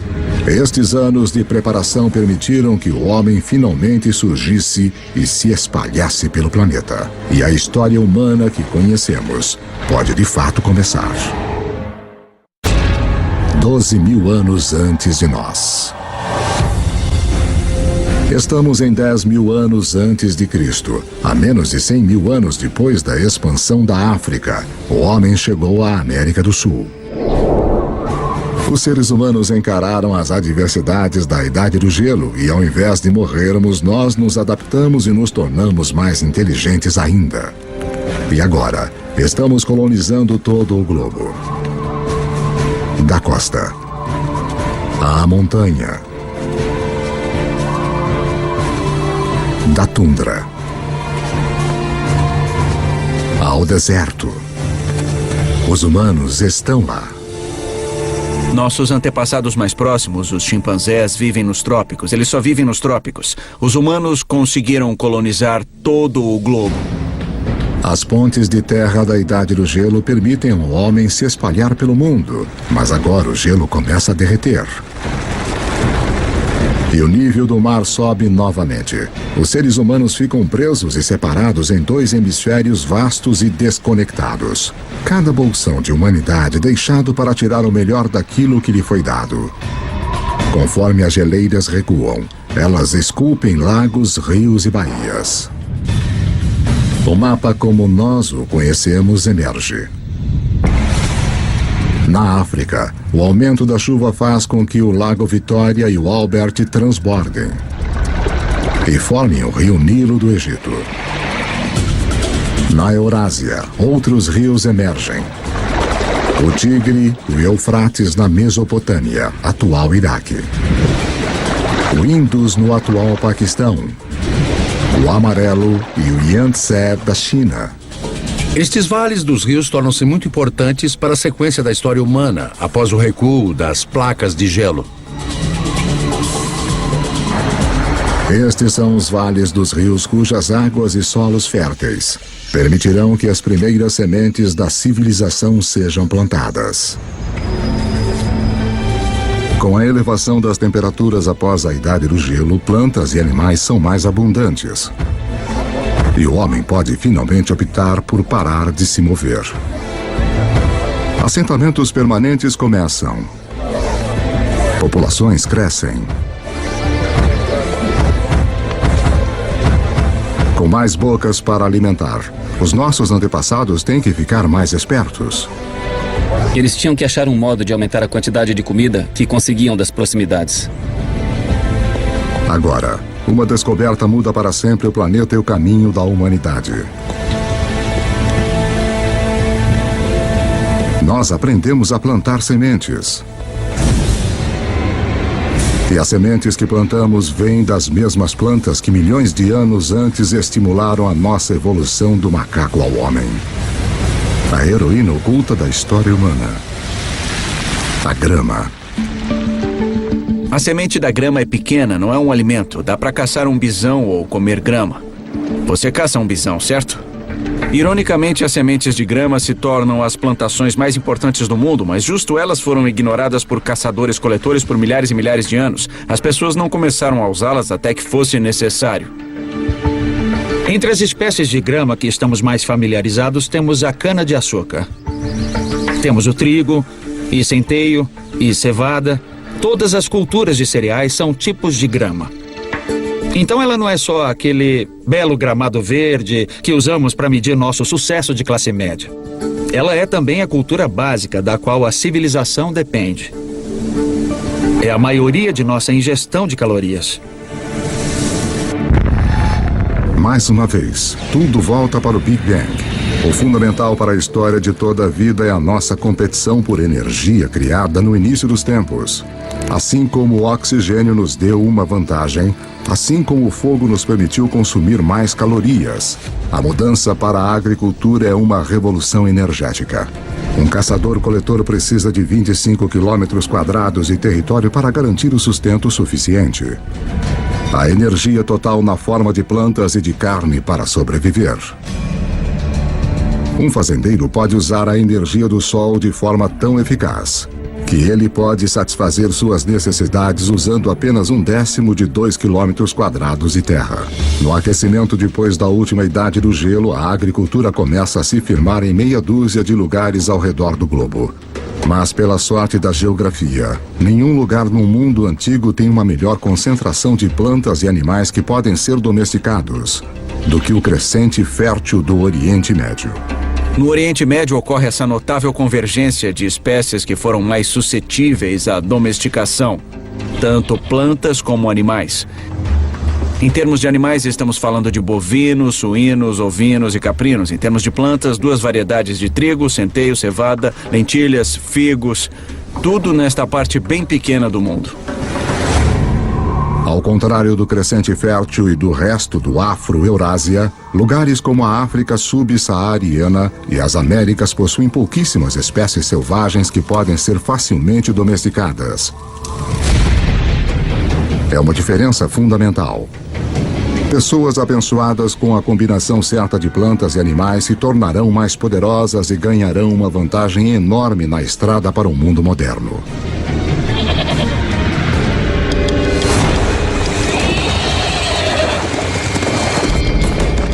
Estes anos de preparação permitiram que o homem finalmente surgisse e se espalhasse pelo planeta. E a história humana que conhecemos pode de fato começar. 12.000 anos antes de nós. Estamos em 10 mil anos antes de Cristo. A menos de 100 mil anos depois da expansão da África, o homem chegou à América do Sul. Os seres humanos encararam as adversidades da Idade do Gelo e, ao invés de morrermos, nós nos adaptamos e nos tornamos mais inteligentes ainda. E agora, estamos colonizando todo o globo. Da costa à montanha, da tundra ao deserto. Os humanos estão lá. Nossos antepassados mais próximos, os chimpanzés, vivem nos trópicos. Eles só vivem nos trópicos. Os humanos conseguiram colonizar todo o globo. As pontes de terra da Idade do Gelo permitem ao homem se espalhar pelo mundo, mas agora o gelo começa a derreter. E o nível do mar sobe novamente. Os seres humanos ficam presos e separados em 2 hemisférios vastos e desconectados. Cada bolsão de humanidade deixado para tirar o melhor daquilo que lhe foi dado. Conforme as geleiras recuam, elas esculpem lagos, rios e baías. O mapa como nós o conhecemos emerge. Na África, o aumento da chuva faz com que o Lago Vitória e o Albert transbordem e formem o rio Nilo do Egito. Na Eurásia, outros rios emergem. O Tigre e o Eufrates na Mesopotâmia, atual Iraque. O Indus no atual Paquistão. O Amarelo e o Yangtze da China. Estes vales dos rios tornam-se muito importantes para a sequência da história humana após o recuo das placas de gelo. Estes são os vales dos rios cujas águas e solos férteis permitirão que as primeiras sementes da civilização sejam plantadas. Com a elevação das temperaturas após a Idade do Gelo, plantas e animais são mais abundantes. E o homem pode finalmente optar por parar de se mover. Assentamentos permanentes começam. Populações crescem. Com mais bocas para alimentar, os nossos antepassados têm que ficar mais espertos. Eles tinham que achar um modo de aumentar a quantidade de comida que conseguiam das proximidades. Agora, uma descoberta muda para sempre o planeta e o caminho da humanidade. Nós aprendemos a plantar sementes. E as sementes que plantamos vêm das mesmas plantas que milhões de anos antes estimularam a nossa evolução do macaco ao homem. A heroína oculta da história humana. A grama. A semente da grama é pequena, não é um alimento. Dá para caçar um bisão ou comer grama. Você caça um bisão, certo? Ironicamente, as sementes de grama se tornam as plantações mais importantes do mundo, mas justo elas foram ignoradas por caçadores-coletores por milhares e milhares de anos. As pessoas não começaram a usá-las até que fosse necessário. Entre as espécies de grama que estamos mais familiarizados, temos a cana-de-açúcar. Temos o trigo, e centeio, e cevada. Todas as culturas de cereais são tipos de grama. Então ela não é só aquele belo gramado verde que usamos para medir nosso sucesso de classe média. Ela é também a cultura básica da qual a civilização depende. É a maioria de nossa ingestão de calorias. Mais uma vez, tudo volta para o Big Bang. O fundamental para a história de toda a vida é a nossa competição por energia criada no início dos tempos. Assim como o oxigênio nos deu uma vantagem, assim como o fogo nos permitiu consumir mais calorias, a mudança para a agricultura é uma revolução energética. Um caçador-coletor precisa de 25 quilômetros quadrados de território para garantir o sustento suficiente. A energia total na forma de plantas e de carne para sobreviver. Um fazendeiro pode usar a energia do sol de forma tão eficaz que ele pode satisfazer suas necessidades usando apenas 1/10 de 2 quilômetros quadrados de terra. No aquecimento depois da última idade do gelo, a agricultura começa a se firmar em meia dúzia de lugares ao redor do globo. Mas pela sorte da geografia, nenhum lugar no mundo antigo tem uma melhor concentração de plantas e animais que podem ser domesticados do que o crescente fértil do Oriente Médio. No Oriente Médio ocorre essa notável convergência de espécies que foram mais suscetíveis à domesticação, tanto plantas como animais. Em termos de animais, estamos falando de bovinos, suínos, ovinos e caprinos. Em termos de plantas, 2 variedades de trigo, centeio, cevada, lentilhas, figos, tudo nesta parte bem pequena do mundo. Ao contrário do crescente fértil e do resto do Afro-Eurásia, lugares como a África subsaariana e as Américas possuem pouquíssimas espécies selvagens que podem ser facilmente domesticadas. É uma diferença fundamental. Pessoas abençoadas com a combinação certa de plantas e animais se tornarão mais poderosas e ganharão uma vantagem enorme na estrada para o mundo moderno.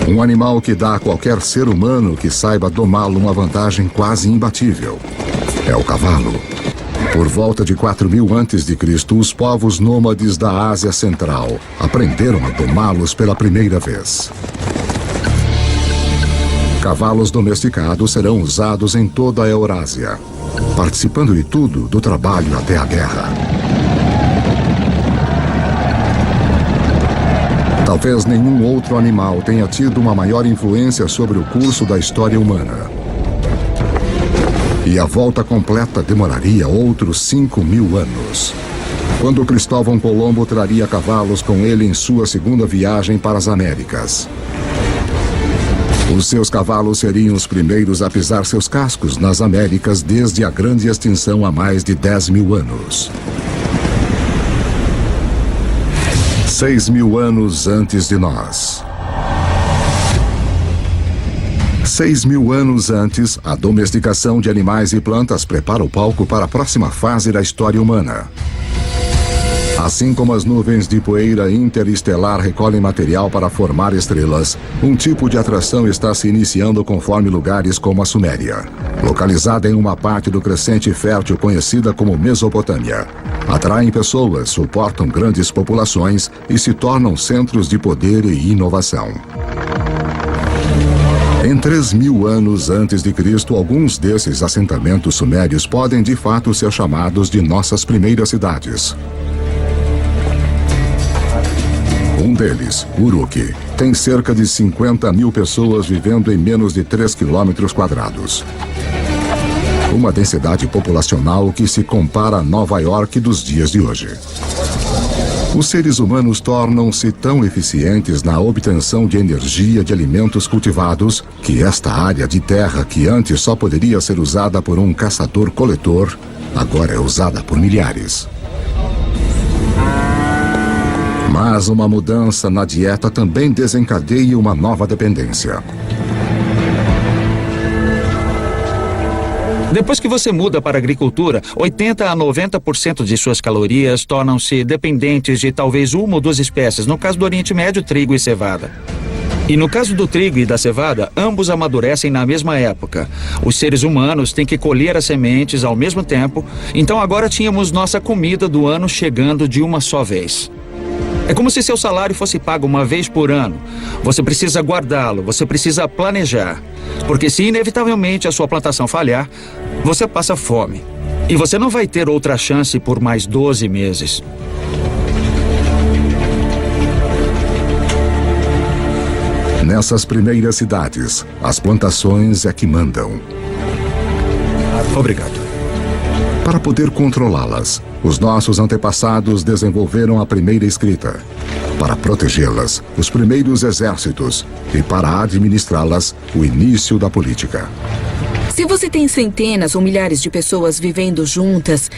Um animal que dá a qualquer ser humano que saiba domá-lo uma vantagem quase imbatível. É o cavalo. Por volta de 4000 a.C., os povos nômades da Ásia Central aprenderam a domá-los pela primeira vez. Cavalos domesticados serão usados em toda a Eurásia, participando de tudo, do trabalho até a guerra. Talvez nenhum outro animal tenha tido uma maior influência sobre o curso da história humana. E a volta completa demoraria outros 5.000 anos. Quando Cristóvão Colombo traria cavalos com ele em sua segunda viagem para as Américas. Os seus cavalos seriam os primeiros a pisar seus cascos nas Américas desde a grande extinção há mais de 10.000 anos. 6.000 anos antes de nós. 6.000 anos antes, a domesticação de animais e plantas prepara o palco para a próxima fase da história humana. Assim como as nuvens de poeira interestelar recolhem material para formar estrelas, um tipo de atração está se iniciando conforme lugares como a Suméria, localizada em uma parte do crescente fértil conhecida como Mesopotâmia. Atraem pessoas, suportam grandes populações e se tornam centros de poder e inovação. Em 3.000 anos antes de Cristo, alguns desses assentamentos sumérios podem de fato ser chamados de nossas primeiras cidades. Um deles, Uruk, tem cerca de 50.000 pessoas vivendo em menos de 3 quilômetros quadrados. Uma densidade populacional que se compara a Nova York dos dias de hoje. Os seres humanos tornam-se tão eficientes na obtenção de energia de alimentos cultivados que esta área de terra, que antes só poderia ser usada por um caçador-coletor, agora é usada por milhares. Mas uma mudança na dieta também desencadeia uma nova dependência. Depois que você muda para a agricultura, 80% a 90% de suas calorias tornam-se dependentes de talvez uma ou duas espécies, no caso do Oriente Médio, trigo e cevada. E no caso do trigo e da cevada, ambos amadurecem na mesma época. Os seres humanos têm que colher as sementes ao mesmo tempo, então agora tínhamos nossa comida do ano chegando de uma só vez. É como se seu salário fosse pago uma vez por ano. Você precisa guardá-lo, você precisa planejar. Porque se inevitavelmente a sua plantação falhar, você passa fome. E você não vai ter outra chance por mais 12 meses. Nessas primeiras cidades, as plantações é que mandam. Obrigado. Para poder controlá-las, os nossos antepassados desenvolveram a primeira escrita. Para protegê-las, os primeiros exércitos. E para administrá-las, o início da política. Se você tem centenas ou milhares de pessoas vivendo juntas,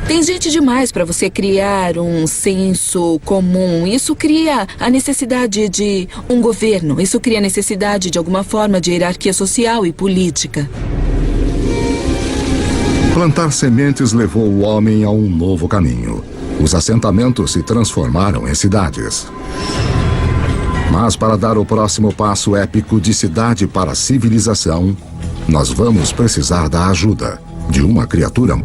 tem gente demais para você criar um senso comum. Isso cria a necessidade de um governo. Isso cria a necessidade de alguma forma de hierarquia social e política. Plantar sementes levou o homem a um novo caminho. Os assentamentos se transformaram em cidades. Mas para dar o próximo passo épico de cidade para civilização, nós vamos precisar da ajuda de uma criatura.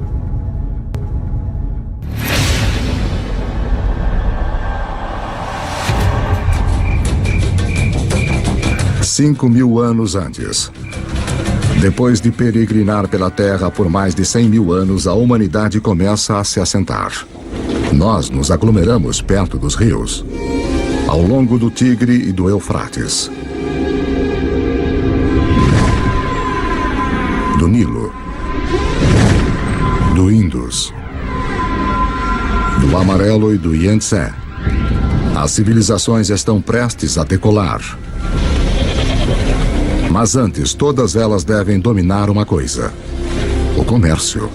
5.000 anos antes. Depois de peregrinar pela Terra por mais de 100.000 anos, a humanidade começa a se assentar. Nós nos aglomeramos perto dos rios, ao longo do Tigre e do Eufrates, do Nilo, do Indus, do Amarelo e do Yangtze. As civilizações estão prestes a decolar. Mas antes, todas elas devem dominar uma coisa: o comércio.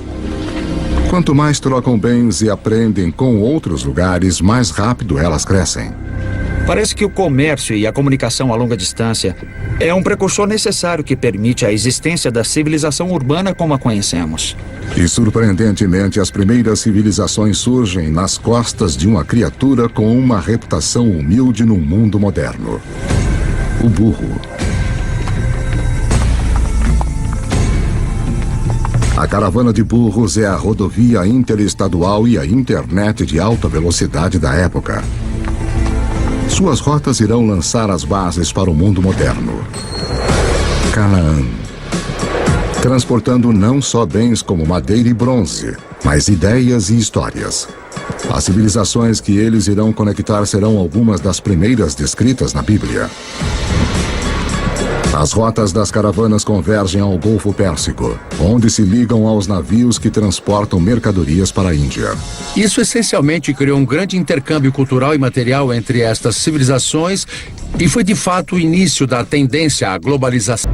Quanto mais trocam bens e aprendem com outros lugares, mais rápido elas crescem. Parece que o comércio e a comunicação a longa distância é um precursor necessário que permite a existência da civilização urbana como a conhecemos. E, surpreendentemente, as primeiras civilizações surgem nas costas de uma criatura com uma reputação humilde no mundo moderno: o burro. A caravana de burros é a rodovia interestadual e a internet de alta velocidade da época. Suas rotas irão lançar as bases para o mundo moderno. Canaã. Transportando não só bens como madeira e bronze, mas ideias e histórias. As civilizações que eles irão conectar serão algumas das primeiras descritas na Bíblia. As rotas das caravanas convergem ao Golfo Pérsico, onde se ligam aos navios que transportam mercadorias para a Índia. Isso essencialmente criou um grande intercâmbio cultural e material entre estas civilizações e foi de fato o início da tendência à globalização.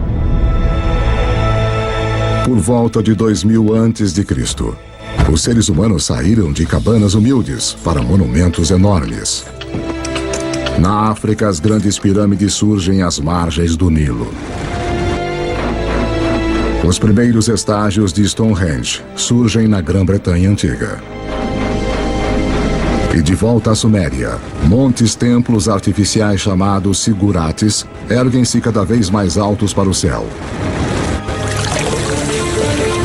Por volta de 2000 a.C., os seres humanos saíram de cabanas humildes para monumentos enormes. Na África, as grandes pirâmides surgem às margens do Nilo. Os primeiros estágios de Stonehenge surgem na Grã-Bretanha Antiga. E de volta à Suméria, montes-templos artificiais chamados zigurates erguem-se cada vez mais altos para o céu.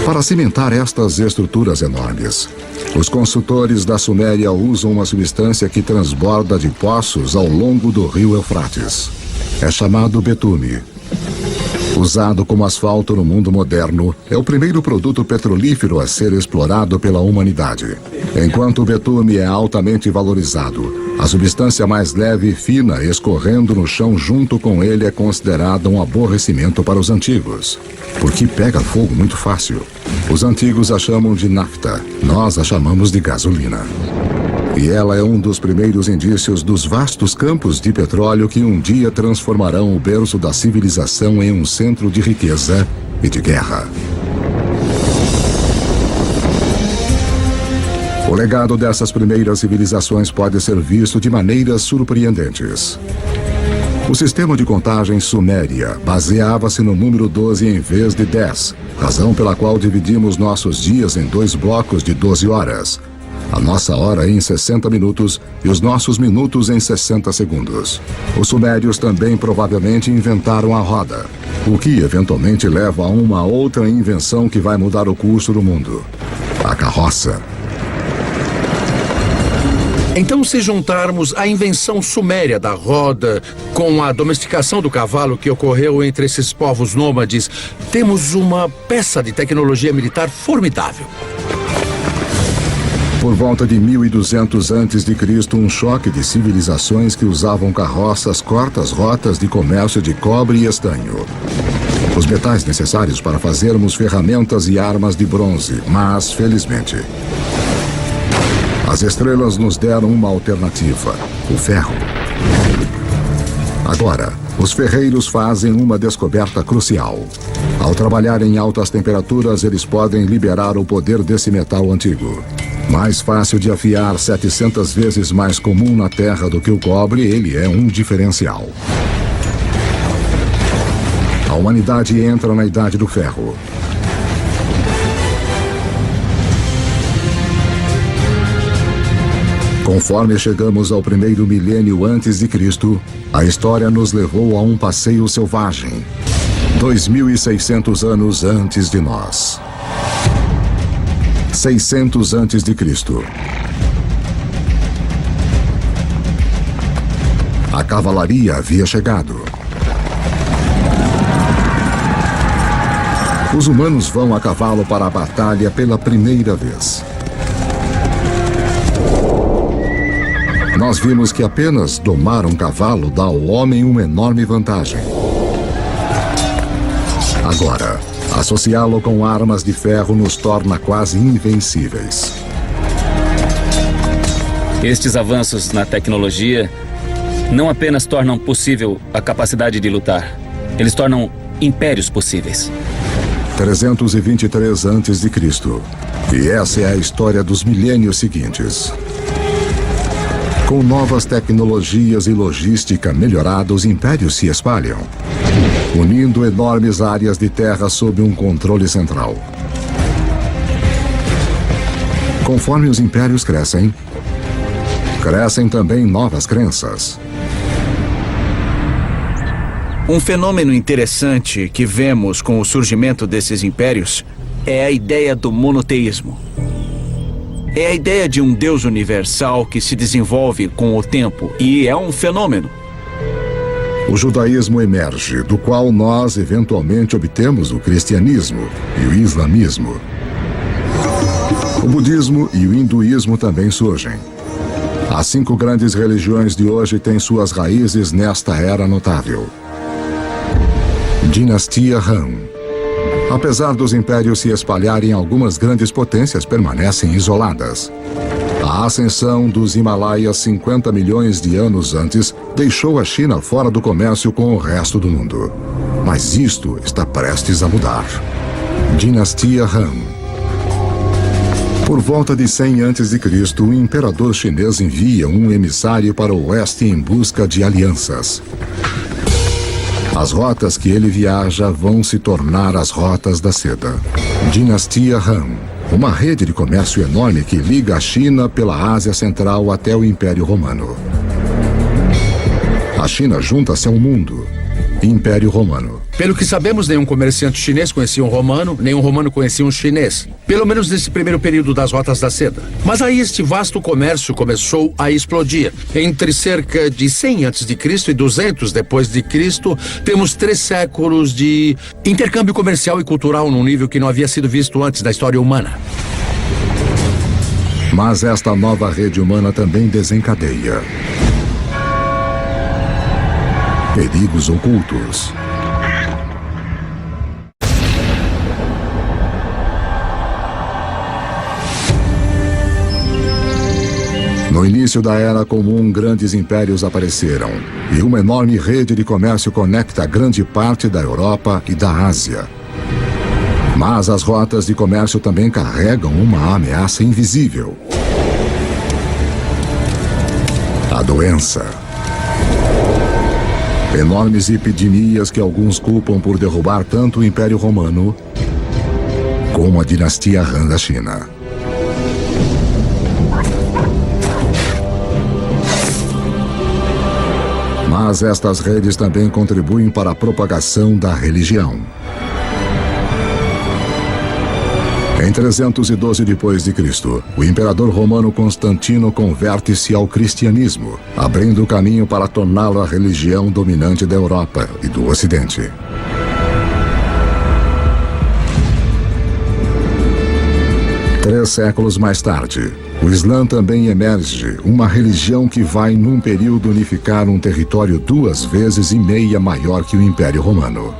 Para cimentar estas estruturas enormes, os construtores da Suméria usam uma substância que transborda de poços ao longo do rio Eufrates. É chamado betume. Usado como asfalto no mundo moderno, é o primeiro produto petrolífero a ser explorado pela humanidade. Enquanto o betume é altamente valorizado, a substância mais leve e fina escorrendo no chão junto com ele é considerada um aborrecimento para os antigos, porque pega fogo muito fácil. Os antigos a chamam de nafta, nós a chamamos de gasolina. E ela é um dos primeiros indícios dos vastos campos de petróleo que um dia transformarão o berço da civilização em um centro de riqueza e de guerra. O legado dessas primeiras civilizações pode ser visto de maneiras surpreendentes. O sistema de contagem suméria baseava-se no número 12 em vez de 10, razão pela qual dividimos nossos dias em 2 blocos de 12 horas. A nossa hora em 60 minutos e os nossos minutos em 60 segundos. Os sumérios também provavelmente inventaram a roda, o que eventualmente leva a uma outra invenção que vai mudar o curso do mundo: a carroça. Então, se juntarmos a invenção suméria da roda com a domesticação do cavalo que ocorreu entre esses povos nômades, temos uma peça de tecnologia militar formidável. Por volta de 1200 a.C., um choque de civilizações que usavam carroças corta as rotas de comércio de cobre e estanho. Os metais necessários para fazermos ferramentas e armas de bronze, mas, felizmente, as estrelas nos deram uma alternativa: o ferro. Agora, os ferreiros fazem uma descoberta crucial. Ao trabalhar em altas temperaturas, eles podem liberar o poder desse metal antigo. Mais fácil de afiar, 700 vezes mais comum na Terra do que o cobre, ele é um diferencial. A humanidade entra na Idade do Ferro. Conforme chegamos ao primeiro milênio antes de Cristo, a história nos levou a um passeio selvagem. 2.600 anos antes de nós. 600 a.C. A cavalaria havia chegado. Os humanos vão a cavalo para a batalha pela primeira vez. Nós vimos que apenas domar um cavalo dá ao homem uma enorme vantagem. Agora, associá-lo com armas de ferro nos torna quase invencíveis. Estes avanços na tecnologia não apenas tornam possível a capacidade de lutar, eles tornam impérios possíveis. 323 a.C. E essa é a história dos milênios seguintes. Com novas tecnologias e logística melhorada, os impérios se espalham, unindo enormes áreas de terra sob um controle central. Conforme os impérios crescem, crescem também novas crenças. Um fenômeno interessante que vemos com o surgimento desses impérios é a ideia do monoteísmo. É a ideia de um Deus universal que se desenvolve com o tempo e é um fenômeno. O judaísmo emerge, do qual nós eventualmente obtemos o cristianismo e o islamismo. O budismo e o hinduísmo também surgem. As 5 grandes religiões de hoje têm suas raízes nesta era notável. Dinastia Han. Apesar dos impérios se espalharem, algumas grandes potências permanecem isoladas. A ascensão dos Himalaias 50 milhões de anos antes deixou a China fora do comércio com o resto do mundo. Mas isto está prestes a mudar. Dinastia Han. Por volta de 100 a.C., o imperador chinês envia um emissário para o oeste em busca de alianças. As rotas que ele viaja vão se tornar as rotas da seda. Dinastia Han. Uma rede de comércio enorme que liga a China pela Ásia Central até o Império Romano. A China junta-se ao mundo. Império Romano. Pelo que sabemos, nenhum comerciante chinês conhecia um romano, nenhum romano conhecia um chinês. Pelo menos nesse primeiro período das rotas da seda. Mas aí este vasto comércio começou a explodir. Entre cerca de 100 a.C. e 200 depois de Cristo, temos 3 séculos de intercâmbio comercial e cultural num nível que não havia sido visto antes da história humana. Mas esta nova rede humana também desencadeia perigos ocultos. No início da Era Comum, grandes impérios apareceram, e uma enorme rede de comércio conecta grande parte da Europa e da Ásia. Mas as rotas de comércio também carregam uma ameaça invisível. A doença. Enormes epidemias que alguns culpam por derrubar tanto o Império Romano como a dinastia Han da China. Mas estas redes também contribuem para a propagação da religião. Em 312 d.C., o imperador romano Constantino converte-se ao cristianismo, abrindo o caminho para torná-lo a religião dominante da Europa e do Ocidente. Três séculos mais tarde, o Islã também emerge, uma religião que vai, num período, unificar um território 2,5 vezes maior que o Império Romano.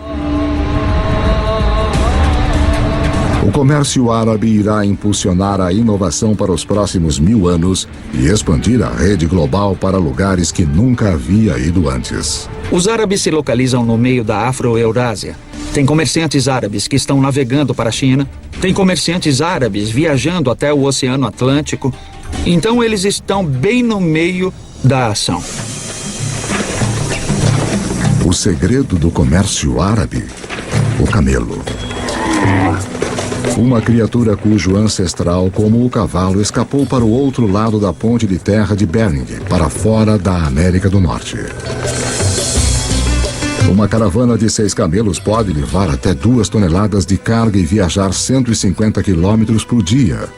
O comércio árabe irá impulsionar a inovação para os próximos 1000 anos e expandir a rede global para lugares que nunca havia ido antes. Os árabes se localizam no meio da Afro-Eurásia. Tem comerciantes árabes que estão navegando para a China. Tem comerciantes árabes viajando até o Oceano Atlântico. Então eles estão bem no meio da ação. O segredo do comércio árabe: o camelo. Uma criatura cujo ancestral, como o cavalo, escapou para o outro lado da ponte de terra de Bering, para fora da América do Norte. Uma caravana de 6 camelos pode levar até 2 toneladas de carga e viajar 150 quilômetros por dia.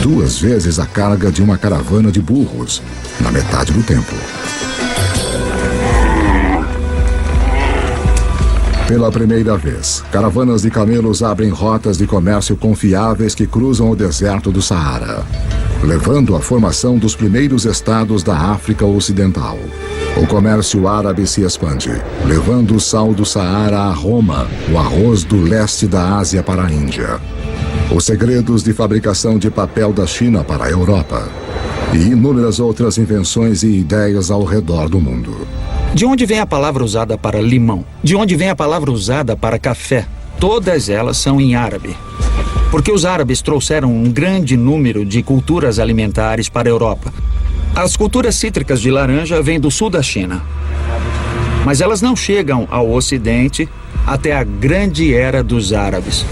2 vezes a carga de uma caravana de burros, na metade do tempo. Pela primeira vez, caravanas de camelos abrem rotas de comércio confiáveis que cruzam o deserto do Saara, levando à formação dos primeiros estados da África Ocidental. O comércio árabe se expande, levando o sal do Saara a Roma, o arroz do leste da Ásia para a Índia, os segredos de fabricação de papel da China para a Europa e inúmeras outras invenções e ideias ao redor do mundo. De onde vem a palavra usada para limão? De onde vem a palavra usada para café? Todas elas são em árabe. Porque os árabes trouxeram um grande número de culturas alimentares para a Europa. As culturas cítricas de laranja vêm do sul da China. Mas elas não chegam ao Ocidente até a grande era dos árabes.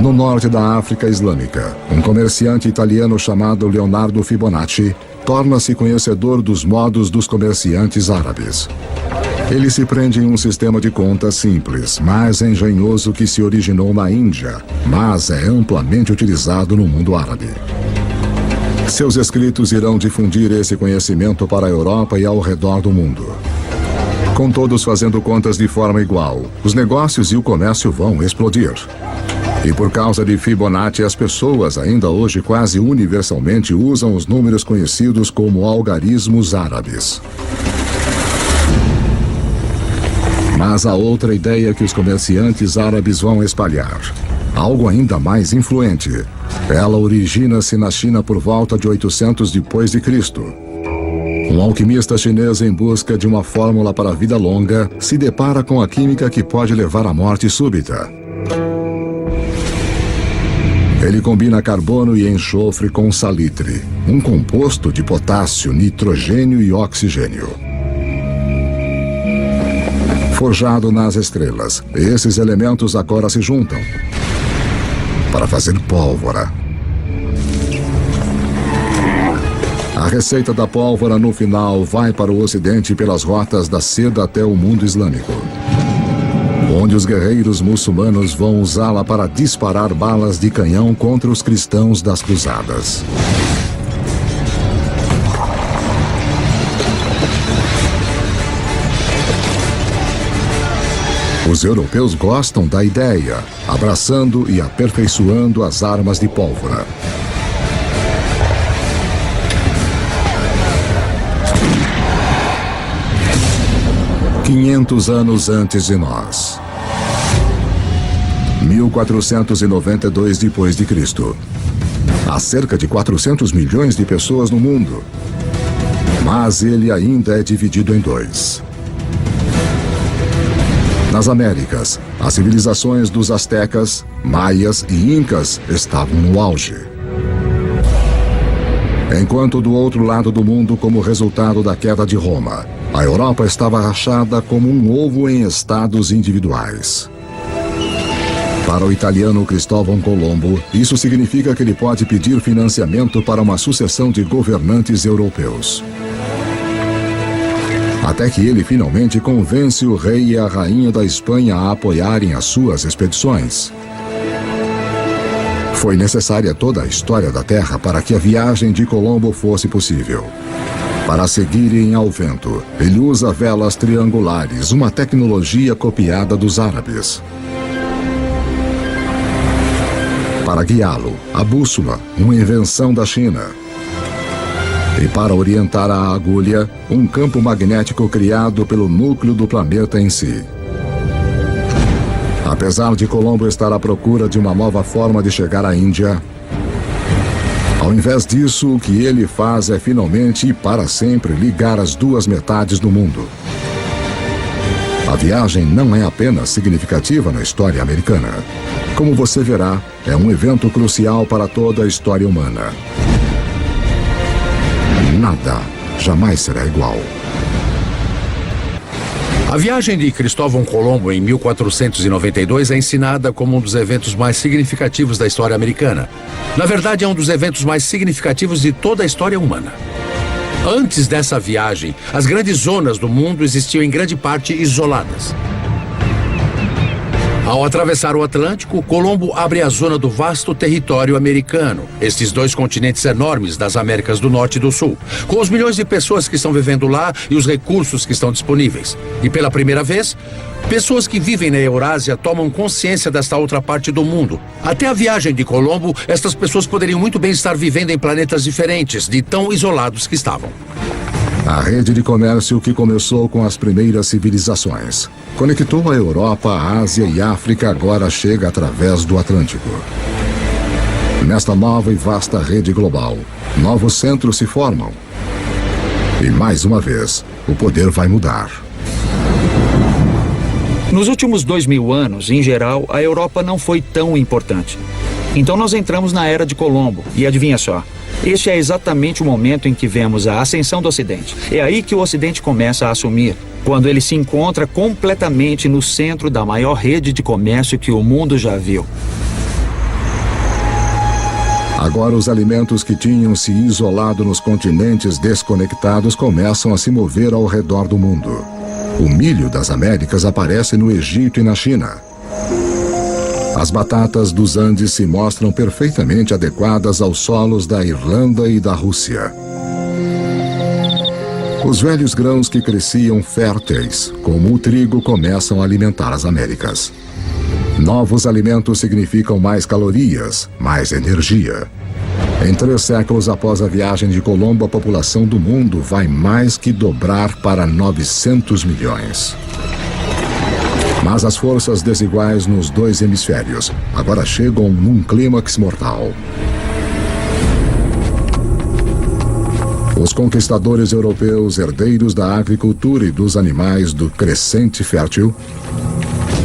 No norte da África Islâmica, um comerciante italiano chamado Leonardo Fibonacci torna-se conhecedor dos modos dos comerciantes árabes. Ele se prende em um sistema de contas simples, mas engenhoso que se originou na Índia, mas é amplamente utilizado no mundo árabe. Seus escritos irão difundir esse conhecimento para a Europa e ao redor do mundo. Com todos fazendo contas de forma igual, os negócios e o comércio vão explodir. E por causa de Fibonacci, as pessoas ainda hoje quase universalmente usam os números conhecidos como algarismos árabes. Mas há outra ideia que os comerciantes árabes vão espalhar. Algo ainda mais influente. Ela origina-se na China por volta de 800 depois de Cristo. Um alquimista chinês em busca de uma fórmula para a vida longa se depara com a química que pode levar à morte súbita. Ele combina carbono e enxofre com salitre, um composto de potássio, nitrogênio e oxigênio. Forjado nas estrelas, esses elementos agora se juntam para fazer pólvora. A receita da pólvora no final vai para o Ocidente pelas rotas da seda até o mundo islâmico, onde os guerreiros muçulmanos vão usá-la para disparar balas de canhão contra os cristãos das cruzadas. Os europeus gostam da ideia, abraçando e aperfeiçoando as armas de pólvora. "500 anos antes de nós. 1492 depois de Cristo. Há cerca de 400 milhões de pessoas no mundo, mas ele ainda é dividido em 2. Nas Américas, as civilizações dos astecas, maias e incas estavam no auge. Enquanto do outro lado do mundo, como resultado da queda de Roma, a Europa estava rachada como um ovo em estados individuais. Para o italiano Cristóvão Colombo, isso significa que ele pode pedir financiamento para uma sucessão de governantes europeus. Até que ele finalmente convence o rei e a rainha da Espanha a apoiarem as suas expedições. Foi necessária toda a história da Terra para que a viagem de Colombo fosse possível. Para seguirem ao vento, ele usa velas triangulares, uma tecnologia copiada dos árabes. Para guiá-lo, a bússola, uma invenção da China. E para orientar a agulha, um campo magnético criado pelo núcleo do planeta em si. Apesar de Colombo estar à procura de uma nova forma de chegar à Índia, ao invés disso, o que ele faz é finalmente e para sempre ligar as duas metades do mundo. A viagem não é apenas significativa na história americana. Como você verá, é um evento crucial para toda a história humana. Nada jamais será igual. A viagem de Cristóvão Colombo em 1492 é ensinada como um dos eventos mais significativos da história americana. Na verdade, é um dos eventos mais significativos de toda a história humana. Antes dessa viagem, as grandes zonas do mundo existiam em grande parte isoladas. Ao atravessar o Atlântico, Colombo abre a zona do vasto território americano, estes dois continentes enormes das Américas do Norte e do Sul, com os milhões de pessoas que estão vivendo lá e os recursos que estão disponíveis. E pela primeira vez, pessoas que vivem na Eurásia tomam consciência desta outra parte do mundo. Até a viagem de Colombo, estas pessoas poderiam muito bem estar vivendo em planetas diferentes, de tão isolados que estavam. A rede de comércio que começou com as primeiras civilizações conectou a Europa, a Ásia e a África, agora chega através do Atlântico. Nesta nova e vasta rede global, novos centros se formam. E mais uma vez, o poder vai mudar. Nos últimos 2000 anos, em geral, a Europa não foi tão importante. Então nós entramos na Era de Colombo, e adivinha só, este é exatamente o momento em que vemos a ascensão do Ocidente. É aí que o Ocidente começa a assumir, quando ele se encontra completamente no centro da maior rede de comércio que o mundo já viu. Agora os alimentos que tinham se isolado nos continentes desconectados começam a se mover ao redor do mundo. O milho das Américas aparece no Egito e na China. As batatas dos Andes se mostram perfeitamente adequadas aos solos da Irlanda e da Rússia. Os velhos grãos que cresciam férteis, como o trigo, começam a alimentar as Américas. Novos alimentos significam mais calorias, mais energia. Em 3 séculos após a viagem de Colombo, a população do mundo vai mais que dobrar para 900 milhões. Mas as forças desiguais nos 2 hemisférios agora chegam num clímax mortal. Os conquistadores europeus, herdeiros da agricultura e dos animais do crescente fértil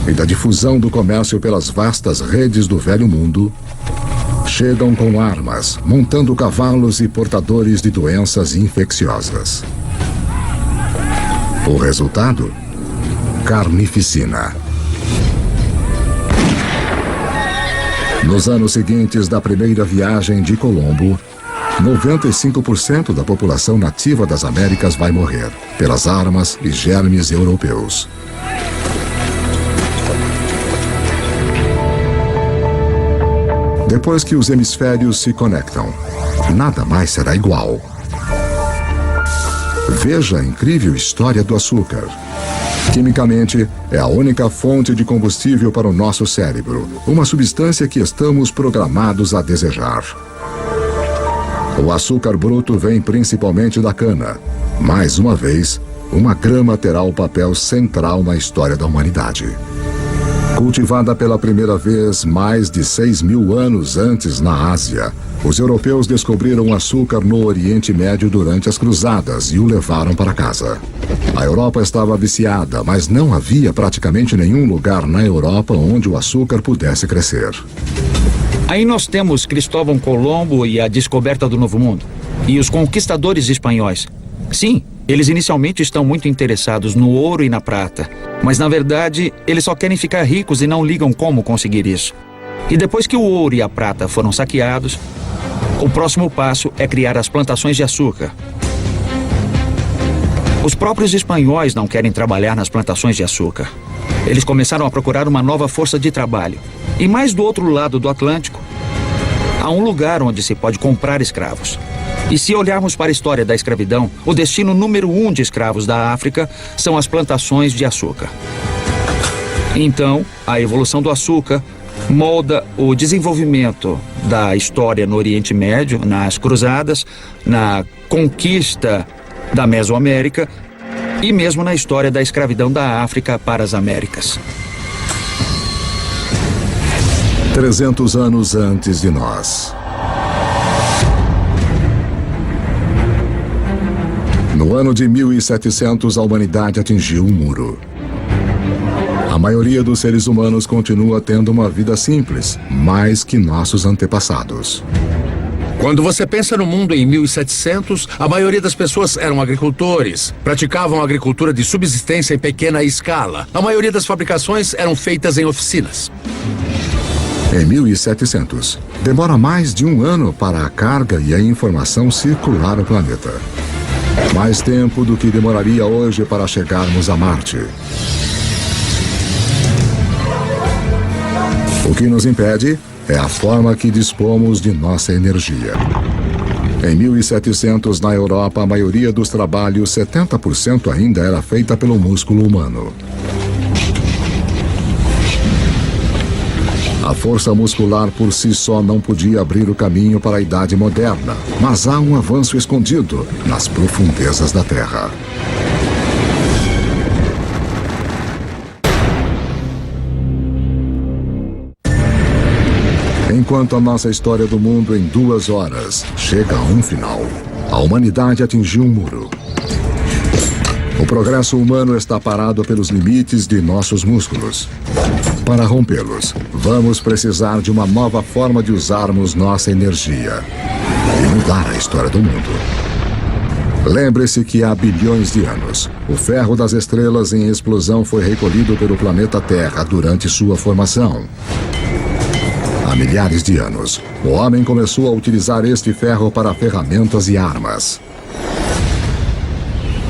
e da difusão do comércio pelas vastas redes do Velho Mundo, chegam com armas, montando cavalos e portadores de doenças infecciosas. O resultado? Carnificina. Nos anos seguintes da primeira viagem de Colombo, 95% da população nativa das Américas vai morrer pelas armas e germes europeus. Depois que os hemisférios se conectam, nada mais será igual. Veja a incrível história do açúcar. Quimicamente, é a única fonte de combustível para o nosso cérebro, uma substância que estamos programados a desejar. O açúcar bruto vem principalmente da cana. Mais uma vez, uma grama terá o papel central na história da humanidade. Cultivada pela primeira vez mais de 6.000 anos antes na Ásia, os europeus descobriram o açúcar no Oriente Médio durante as cruzadas e o levaram para casa. A Europa estava viciada, mas não havia praticamente nenhum lugar na Europa onde o açúcar pudesse crescer. Aí nós temos Cristóvão Colombo e a descoberta do Novo Mundo. E os conquistadores espanhóis. Sim, eles inicialmente estão muito interessados no ouro e na prata. Mas na verdade, eles só querem ficar ricos e não ligam como conseguir isso. E depois que o ouro e a prata foram saqueados, o próximo passo é criar as plantações de açúcar. Os próprios espanhóis não querem trabalhar nas plantações de açúcar. Eles começaram a procurar uma nova força de trabalho. E mais do outro lado do Atlântico, há um lugar onde se pode comprar escravos. E se olharmos para a história da escravidão, o destino número 1 de escravos da África são as plantações de açúcar. Então, a evolução do açúcar molda o desenvolvimento da história no Oriente Médio, nas cruzadas, na conquista da Mesoamérica e mesmo na história da escravidão da África para as Américas. 300 anos antes de nós. No ano de 1700, a humanidade atingiu um muro. A maioria dos seres humanos continua tendo uma vida simples, mais que nossos antepassados. Quando você pensa no mundo em 1700, a maioria das pessoas eram agricultores, praticavam agricultura de subsistência em pequena escala. A maioria das fabricações eram feitas em oficinas. Em 1700, demora mais de um ano para a carga e a informação circular o planeta. Mais tempo do que demoraria hoje para chegarmos a Marte. O que nos impede é a forma que dispomos de nossa energia. Em 1700, na Europa, a maioria dos trabalhos, 70% ainda era feita pelo músculo humano. A força muscular por si só não podia abrir o caminho para a Idade Moderna, mas há um avanço escondido nas profundezas da Terra. Enquanto a nossa história do mundo em 2 horas chega a um final, a humanidade atingiu um muro. O progresso humano está parado pelos limites de nossos músculos. Para rompê-los, vamos precisar de uma nova forma de usarmos nossa energia e mudar a história do mundo. Lembre-se que há bilhões de anos, o ferro das estrelas em explosão foi recolhido pelo planeta Terra durante sua formação. Há milhares de anos, o homem começou a utilizar este ferro para ferramentas e armas.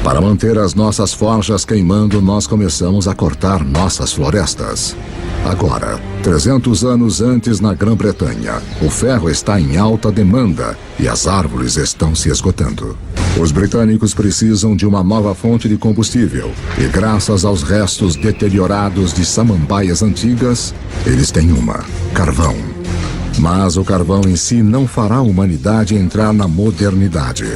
Para manter as nossas forjas queimando, nós começamos a cortar nossas florestas. Agora, 300 anos antes na Grã-Bretanha, o ferro está em alta demanda e as árvores estão se esgotando. Os britânicos precisam de uma nova fonte de combustível e, graças aos restos deteriorados de samambaias antigas, eles têm uma: carvão. Mas o carvão em si não fará a humanidade entrar na modernidade.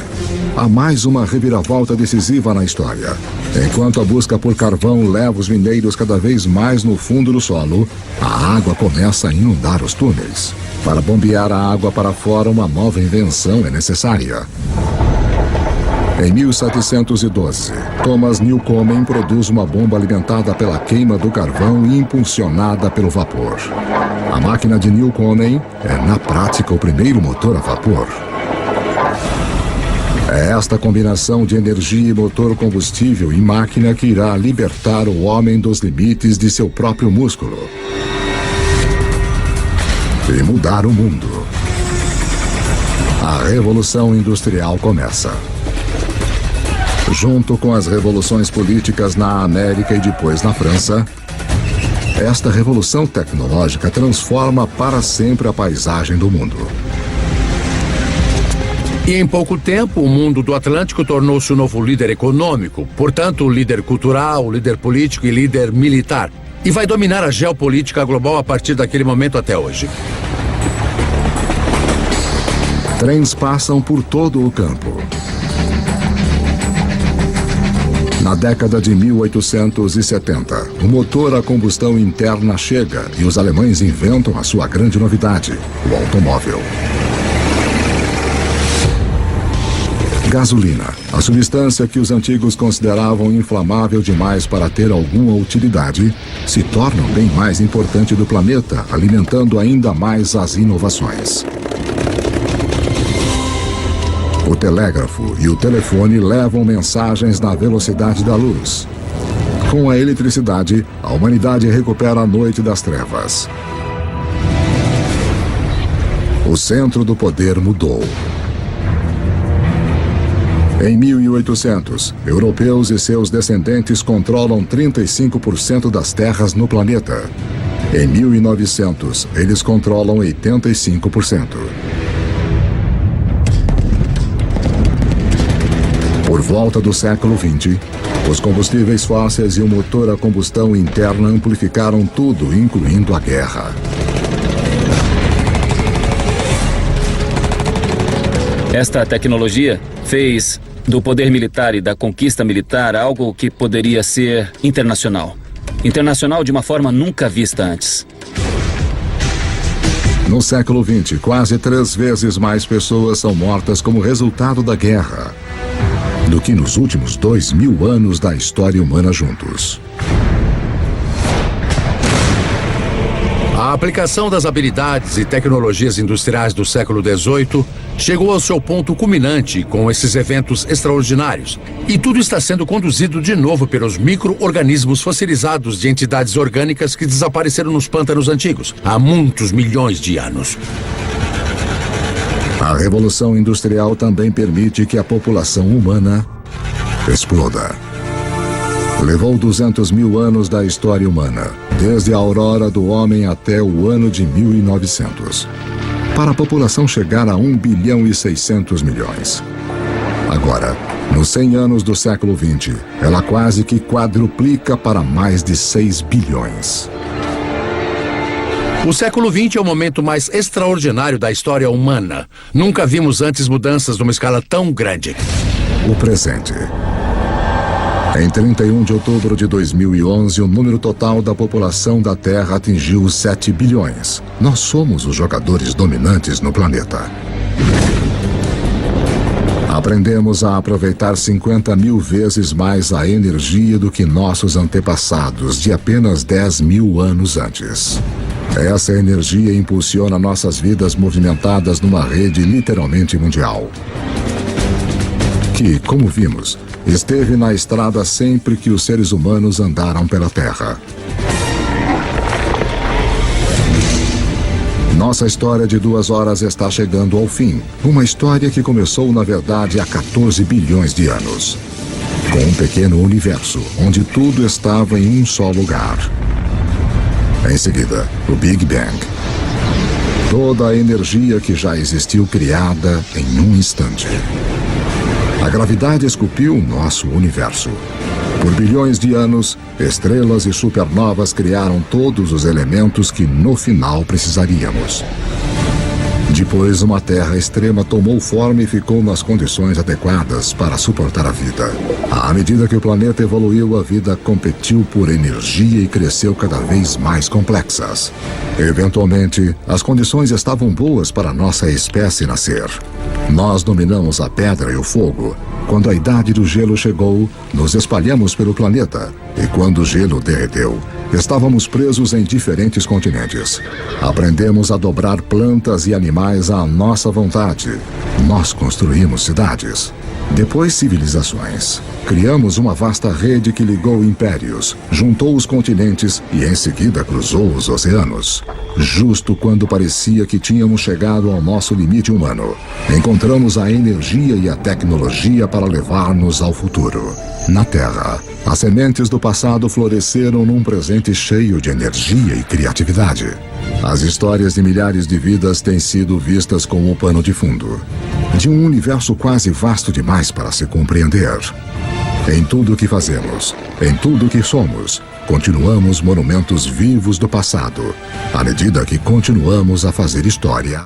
Há mais uma reviravolta decisiva na história. Enquanto a busca por carvão leva os mineiros cada vez mais no fundo do solo, a água começa a inundar os túneis. Para bombear a água para fora, uma nova invenção é necessária. Em 1712, Thomas Newcomen produz uma bomba alimentada pela queima do carvão e impulsionada pelo vapor. A máquina de Newcomen é, na prática, o primeiro motor a vapor. É esta combinação de energia e motor combustível e máquina que irá libertar o homem dos limites de seu próprio músculo e mudar o mundo. A Revolução Industrial começa. Junto com as revoluções políticas na América e depois na França, esta revolução tecnológica transforma para sempre a paisagem do mundo. E em pouco tempo, o mundo do Atlântico tornou-se o novo líder econômico, portanto, líder cultural, líder político e líder militar. E vai dominar a geopolítica global a partir daquele momento até hoje. Trens passam por todo o campo. Na década de 1870, o motor a combustão interna chega e os alemães inventam a sua grande novidade, o automóvel. Gasolina, a substância que os antigos consideravam inflamável demais para ter alguma utilidade, se torna o bem mais importante do planeta, alimentando ainda mais as inovações. O telégrafo e o telefone levam mensagens na velocidade da luz. Com a eletricidade, a humanidade recupera a noite das trevas. O centro do poder mudou. Em 1800, europeus e seus descendentes controlam 35% das terras no planeta. Em 1900, eles controlam 85%. Por volta do século XX, os combustíveis fósseis e o motor a combustão interna amplificaram tudo, incluindo a guerra. Esta tecnologia fez do poder militar e da conquista militar algo que poderia ser internacional. Internacional de uma forma nunca vista antes. No século XX, quase 3 vezes mais pessoas são mortas como resultado da guerra do que nos últimos 2000 anos da história humana juntos. A aplicação das habilidades e tecnologias industriais do século XVIII chegou ao seu ponto culminante com esses eventos extraordinários. E tudo está sendo conduzido de novo pelos micro-organismos fossilizados de entidades orgânicas que desapareceram nos pântanos antigos há muitos milhões de anos. A Revolução Industrial também permite que a população humana exploda. Levou 200 mil anos da história humana, desde a aurora do homem até o ano de 1900, para a população chegar a 1 bilhão e 600 milhões. Agora, nos 100 anos do século XX, ela quase que quadruplica para mais de 6 bilhões. O século XX é o momento mais extraordinário da história humana. Nunca vimos antes mudanças numa escala tão grande. O presente. Em 31 de outubro de 2011, o número total da população da Terra atingiu os 7 bilhões. Nós somos os jogadores dominantes no planeta. Aprendemos a aproveitar 50 mil vezes mais a energia do que nossos antepassados de apenas 10 mil anos antes. Essa energia impulsiona nossas vidas movimentadas numa rede literalmente mundial. Que, como vimos, esteve na estrada sempre que os seres humanos andaram pela Terra. Nossa história de 2 horas está chegando ao fim. Uma história que começou, na verdade, há 14 bilhões de anos. Com um pequeno universo, onde tudo estava em um só lugar. Em seguida, o Big Bang. Toda a energia que já existiu criada em um instante. A gravidade esculpiu nosso universo. Por bilhões de anos, estrelas e supernovas criaram todos os elementos que no final precisaríamos. Depois, uma Terra extrema tomou forma e ficou nas condições adequadas para suportar a vida. À medida que o planeta evoluiu, a vida competiu por energia e cresceu cada vez mais complexas. Eventualmente, as condições estavam boas para nossa espécie nascer. Nós dominamos a pedra e o fogo. Quando a idade do gelo chegou, nos espalhamos pelo planeta. E quando o gelo derreteu, estávamos presos em diferentes continentes. Aprendemos a dobrar plantas e animais à nossa vontade. Nós construímos cidades. Depois, civilizações. Criamos uma vasta rede que ligou impérios, juntou os continentes e em seguida cruzou os oceanos. Justo quando parecia que tínhamos chegado ao nosso limite humano, encontramos a energia e a tecnologia para levar-nos ao futuro. Na Terra, as sementes do passado floresceram num presente cheio de energia e criatividade. As histórias de milhares de vidas têm sido vistas como um pano de fundo, de um universo quase vasto demais para se compreender. Em tudo o que fazemos, em tudo o que somos, continuamos monumentos vivos do passado, à medida que continuamos a fazer história.